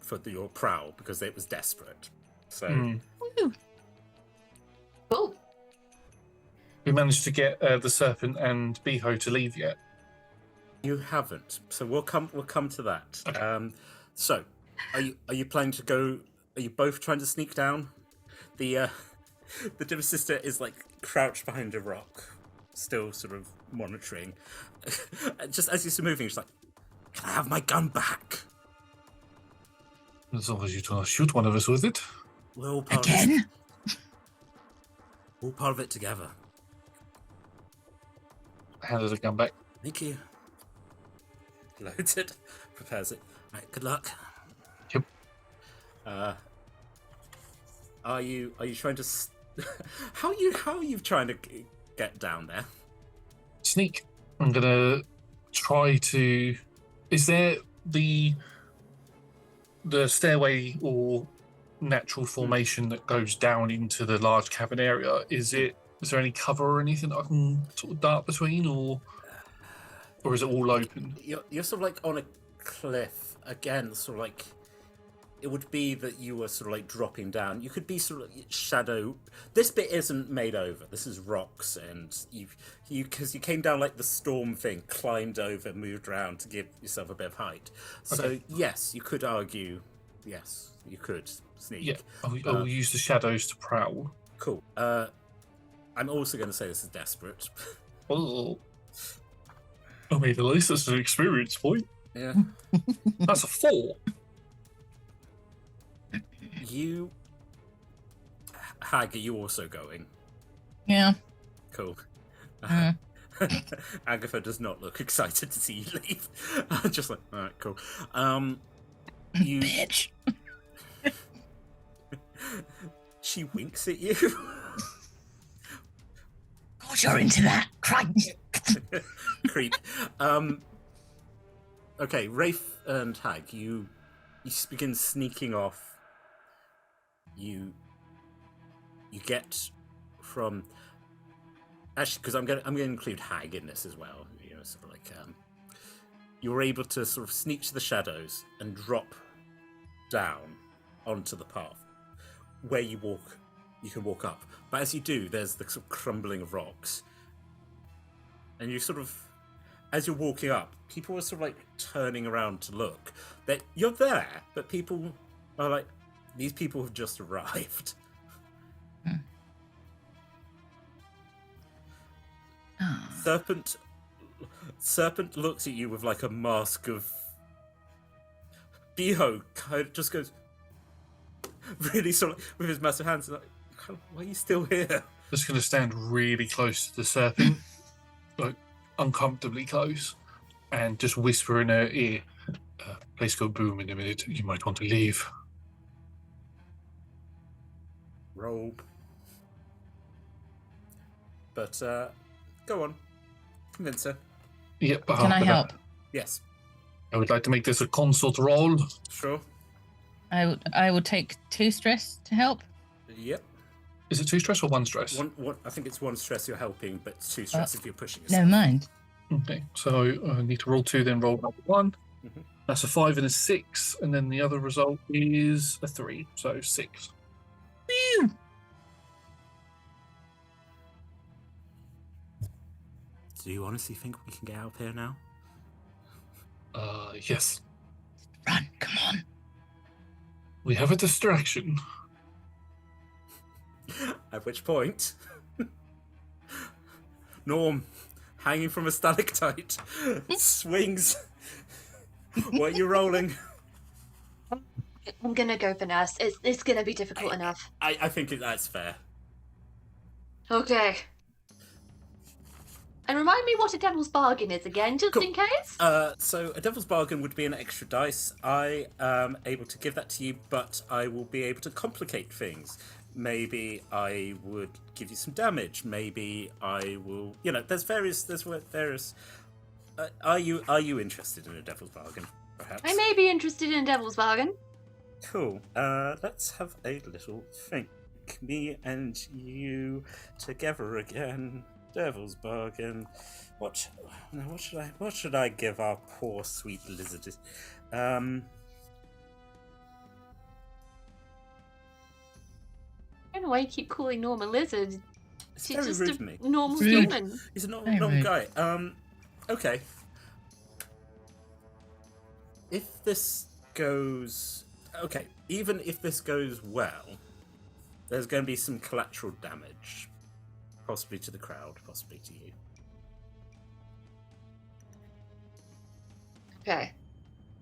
for your prowl because it was desperate. So. Cool. We managed to get the serpent and Beho to leave yet. You haven't, so we'll come to that. Okay. So, are you planning to go? Are you both trying to sneak down? The Dim Sister is like crouched behind a rock, still sort of monitoring. Just as you're moving, she's like, "Can I have my gun back?" As long as you don't shoot one of us with it. We're all part Again? All part of it together. Handed the gun back. Thank you. Loads it, prepares it. Right, good luck. Yep. Are you trying to? How are you trying to get down there? Sneak. I'm gonna try to. Is there the stairway or natural formation that goes down into the large cabin area? Is there any cover or anything that I can sort of dart between, or is it all open? You're sort of like on a cliff again, sort of like it would be that you were sort of like dropping down. You could be sort of shadow. This bit isn't made over. This is rocks, and you because you came down like the storm thing, climbed over, moved around to give yourself a bit of height. So Okay. yes, you could argue. Yes, you could sneak. Yeah, I'll use the shadows to prowl. Cool. I'm also going to say this is desperate. Oh. I mean, at least that's an experience point. Yeah. That's a 4. You, Hag, are you also going? Yeah. Cool. Mm. Agatha does not look excited to see you leave. Just like, all right, cool. You. Bitch. She winks at you. God, you're into that. Christ. Creep. Okay, Rafe and Hag, you begin sneaking off. You get from actually because I'm gonna include Hag in this as well. You know, sort of like you're able to sort of sneak to the shadows and drop down onto the path where you walk. You can walk up, but as you do, there's the sort of crumbling of rocks, and you sort of, as you're walking up, people are sort of like turning around to look. That you're there, but people are like, these people have just arrived. Oh. Serpent looks at you with like a mask of Beho, kind of just goes really sort of with his massive hands like, why are you still here? Just going to stand really close to the serpent, like uncomfortably close, and just whisper in her ear, place go boom in a minute, you might want to leave. Roll. But go on. Convince her. Yep. Can I help? Yes. I would like to make this a consult roll. Sure. I would take 2 stress to help. Yep. Is it 2 stress or 1 stress? One, I think it's 1 stress you're helping, but 2 stress if you're pushing Never yourself. mind. Okay, so I need to roll 2, then roll number 1. Mhm. That's a 5 and a 6, and then the other result is a 3, so 6. Woo! Do you honestly think we can get out of here now? Yes. Run, come on. We have a distraction. At which point, Norm, hanging from a stalactite, swings. What are you rolling? I'm gonna go for nurse. It's gonna be difficult enough. I think that's fair. Okay. And remind me what a devil's bargain is again, just Cool. in case? So a devil's bargain would be an extra dice. I am able to give that to you, but I will be able to complicate things. Maybe I would give you some damage. Maybe I will. You know, there's various. Are you interested in a devil's bargain? Perhaps. I may be interested in a devil's bargain. Cool. Let's have a little think. Me and you together again. Devil's bargain. What should I give our poor sweet lizard? I don't know why you keep calling Norm a lizard. It's She's very just rude a of me. normal Rude. human. He's a Very normal rude. guy. Okay. If this goes okay, even if this goes well, there's going to be some collateral damage, possibly to the crowd, possibly to you. Okay.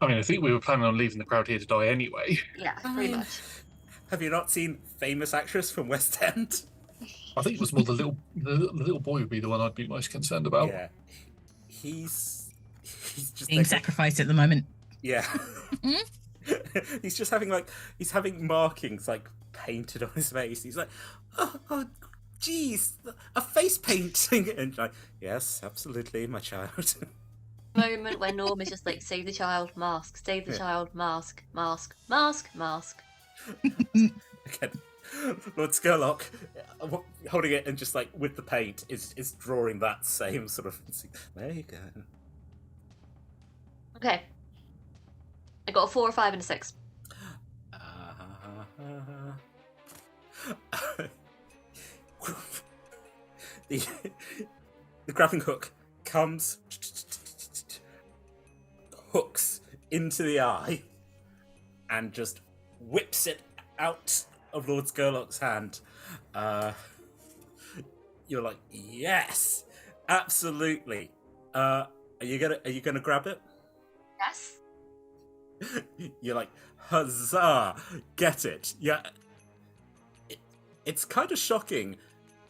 I mean, I think we were planning on leaving the crowd here to die anyway. Yeah, I pretty mean- much. Have you not seen Famous Actress from West End? I think it was more the little boy would be the one I'd be most concerned about. Yeah, he's just Being like, sacrificed at the moment. yeah. He's having markings like painted on his face. He's like, oh, geez, a face painting, and like, yes, absolutely, my child. Moment where Norm is just like, save the child, mask, save the child, mask, mask, mask, mask. Again, Lord Skurlock, holding it and just like with the paint, is drawing that same sort of. There you go. Okay. I got a 4, a 5, and a 6. The grappling hook comes, hooks into the eye, and just whips it out of Lord Skurlock's hand. You're like, yes, absolutely. Are you gonna grab it? Yes. You're like, huzzah, get it. Yeah. It's kind of shocking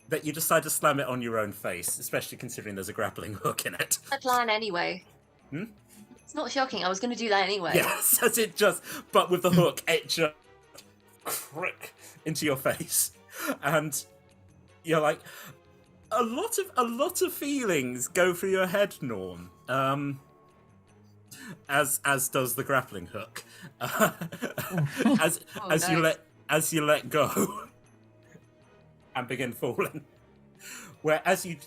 that you decide to slam it on your own face, especially considering there's a grappling hook in it. I plan anyway. It's not shocking. I was going to do that anyway. Yes, as it just, but with the hook, it just crick into your face, and you're like, a lot of feelings go through your head, Norm. As does the grappling hook. As you let go and begin falling. Where as you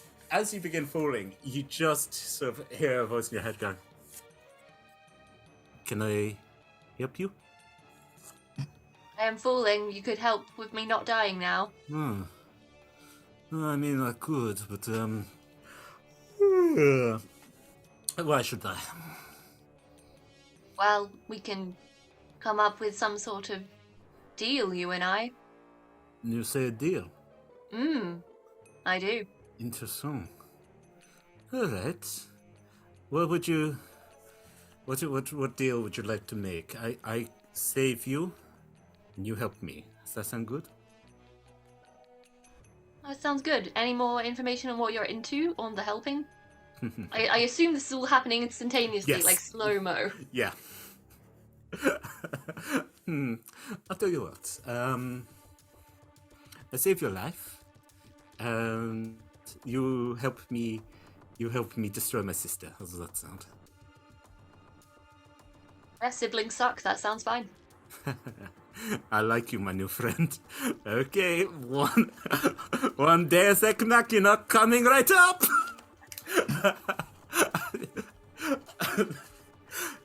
begin falling, you just sort of hear a voice in your head going, "Can I help you?" I am falling. You could help with me not dying now. No, I mean I could, but why should I? Well, we can come up with some sort of deal, you and I. You say a deal? I do. Interesting. All right. What deal would you like to make? I save you, and you help me. Does that sound good? Oh, it sounds good. Any more information on what you're into on the helping? I assume this is all happening instantaneously, Yes. like slow-mo. Yeah. I'll tell you what. I save your life, and you help me destroy my sister. How does that sound? Their siblings suck. That sounds fine. I like you, my new friend. Okay, one Deus Ex Machina coming right up.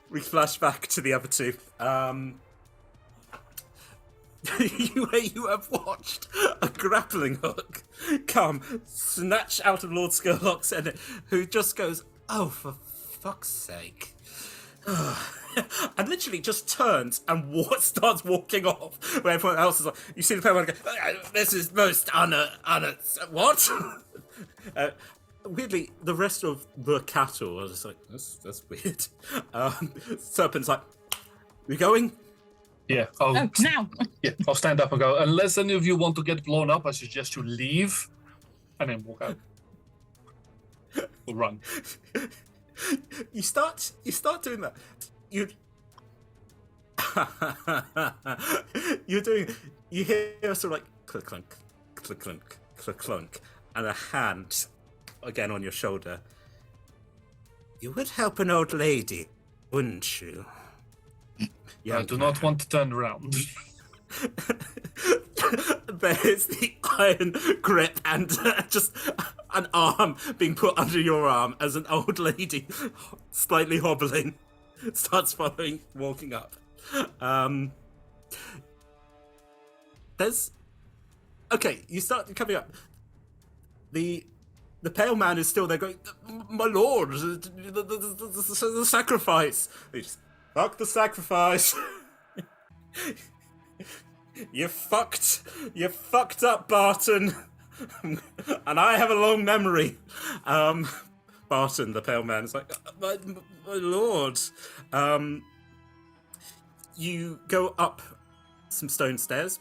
We flash back to the other two. You have watched a grappling hook come snatch out of Lord Skurlock's head, who just goes, "Oh, for fuck's sake." And literally just turns and starts walking off. Where everyone else is like, you see the playman go, "This is most what?" Weirdly, the rest of the cattle are just like, that's weird. Serpent's like, "We going?" Yeah. Now. Yeah, I'll stand up and go, unless any of you want to get blown up, I suggest you leave. And then walk out. Or run. You start doing that. You hear sort of like click clunk, click clunk, click clunk, and a hand again on your shoulder. You would help an old lady, wouldn't you? I do not want to turn around. There's the iron grip and just an arm being put under your arm as an old lady, slightly hobbling, starts walking up. You start coming up. The pale man is still there going, "My lord, the sacrifice." He just, "Fuck the sacrifice." You fucked up, Barton. And I have a long memory. Barton, the pale man, is like, my lord. You go up some stone stairs,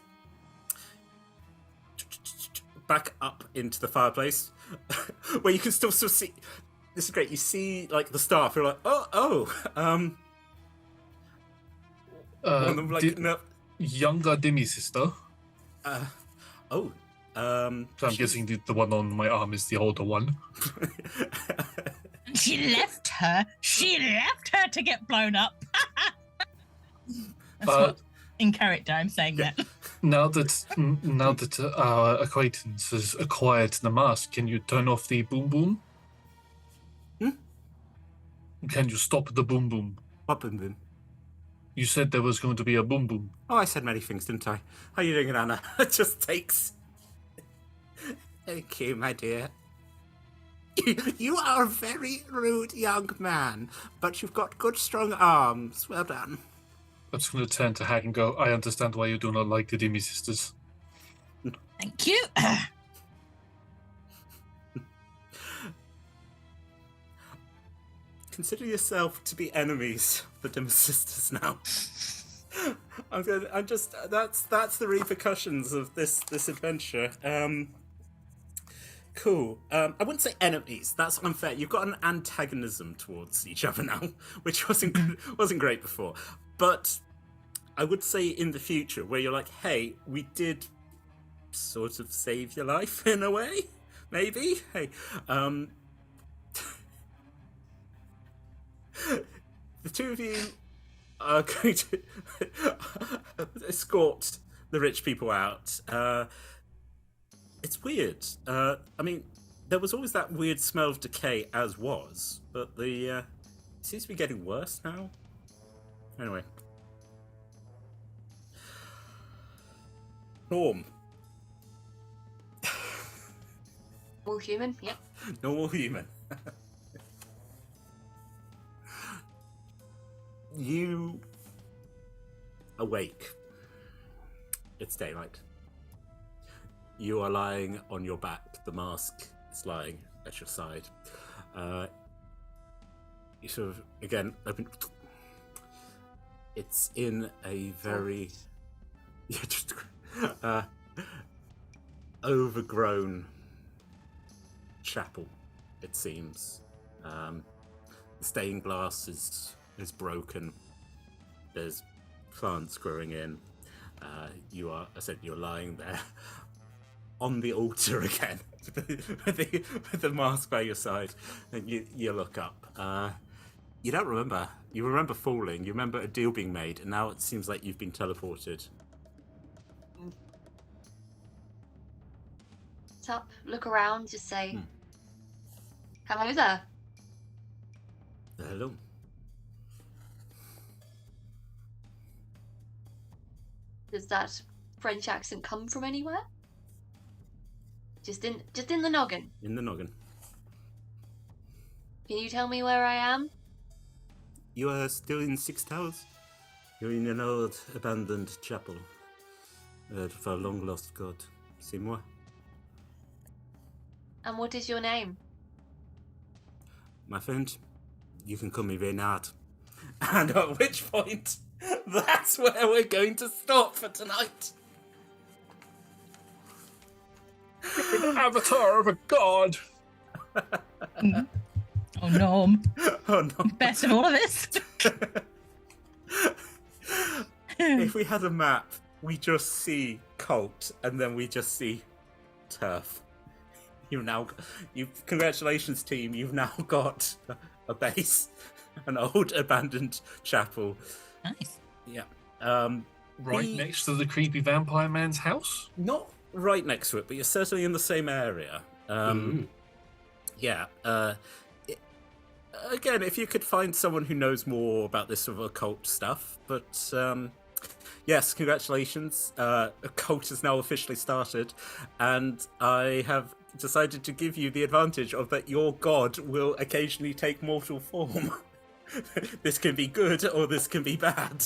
back up into the fireplace, where you can still sort of see. This is great. You see, like, the staff. You're like, one of them, like, no. Younger Demi sister. So I'm guessing the one on my arm is the older one. She left her to get blown up. That's what, in character, I'm saying that. Now that our acquaintance has acquired the mask, can you turn off the boom boom? Can you stop the boom boom? What boom boom? You said there was going to be a boom boom. Oh, I said many things, didn't I? How you doing, Anna? It just takes... Thank you, my dear. You are a very rude young man, but you've got good, strong arms. Well done. I'm just going to turn to Hag and go, I understand why you do not like the Demi sisters. Thank you. Consider yourself to be enemies, the Dim Sisters now. That's the repercussions of this adventure. Cool. I wouldn't say enemies. That's unfair. You've got an antagonism towards each other now, which wasn't great before. But I would say in the future, where you're like, hey, we did sort of save your life in a way, maybe. Hey, the two of you are going to escort the rich people out. It's weird. I mean, there was always that weird smell of decay as was, but it seems to be getting worse now. Anyway. Norm. All human, yep. Normal human. You awake. It's daylight. You are lying on your back. The mask is lying at your side. You sort of, again, open. It's in a very overgrown chapel, it seems. The stained glass is broken. There's plants growing in. You're lying there on the altar again with the mask by your side, and you look up. You don't remember. You remember falling. You remember a deal being made, and now it seems like you've been teleported. Sit up, look around, just say, hello there. Hello. Does that French accent come from anywhere? Just in the noggin. In the noggin. Can you tell me where I am? You are still in Six Towers? You're in an old abandoned chapel of our long lost god. C'est moi. And what is your name? My friend, you can call me Reynard. And at which point, that's where we're going to stop for tonight. An avatar of a god. Oh, Norm. Oh no. Best of all of this. If we had a map, we just see Colt and then we just see turf. Congratulations, team. You've now got a base, an old abandoned chapel. Nice. Yeah. Next to the creepy vampire man's house? Not right next to it, but you're certainly in the same area. Yeah. Again, if you could find someone who knows more about this sort of occult stuff, but yes, congratulations. A cult has now officially started, and I have decided to give you the advantage of that your god will occasionally take mortal form. This can be good or this can be bad.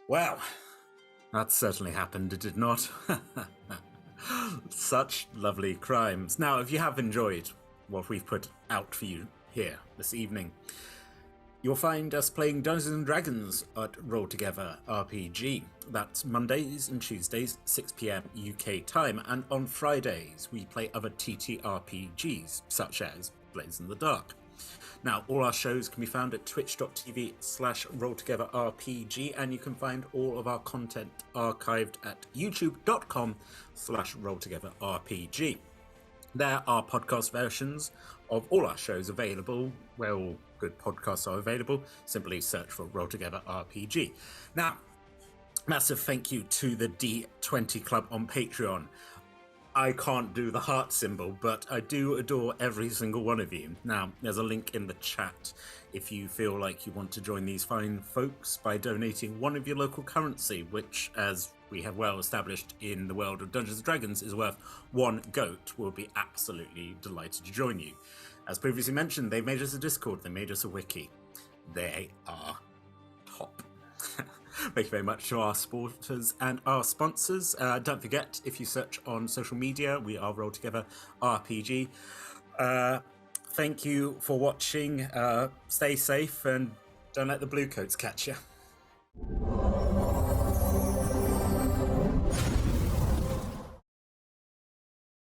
Well, that certainly happened, did it not? Such lovely crimes. Now, if you have enjoyed what we've put out for you here this evening, you'll find us playing Dungeons and Dragons at Roll Together RPG. That's Mondays and Tuesdays, 6 PM UK time, and on Fridays we play other TTRPGs, such as Blades in the Dark. Now, all our shows can be found at twitch.tv/rolltogetherrpg, and you can find all of our content archived at youtube.com/rolltogetherrpg. There are podcast versions of all our shows available, where all good podcasts are available. Simply search for Roll Together RPG. Now, massive thank you to the D20 Club on Patreon. I can't do the heart symbol, but I do adore every single one of you. Now, there's a link in the chat if you feel like you want to join these fine folks by donating one of your local currency, which, as we have well established in the world of Dungeons & Dragons, is worth 1 goat. We'll be absolutely delighted to join you. As previously mentioned, they made us a Discord, they made us a wiki. They are top. Thank you very much to our supporters and our sponsors. Don't forget, if you search on social media, we are Roll Together RPG. Thank you for watching. Stay safe and don't let the blue coats catch you.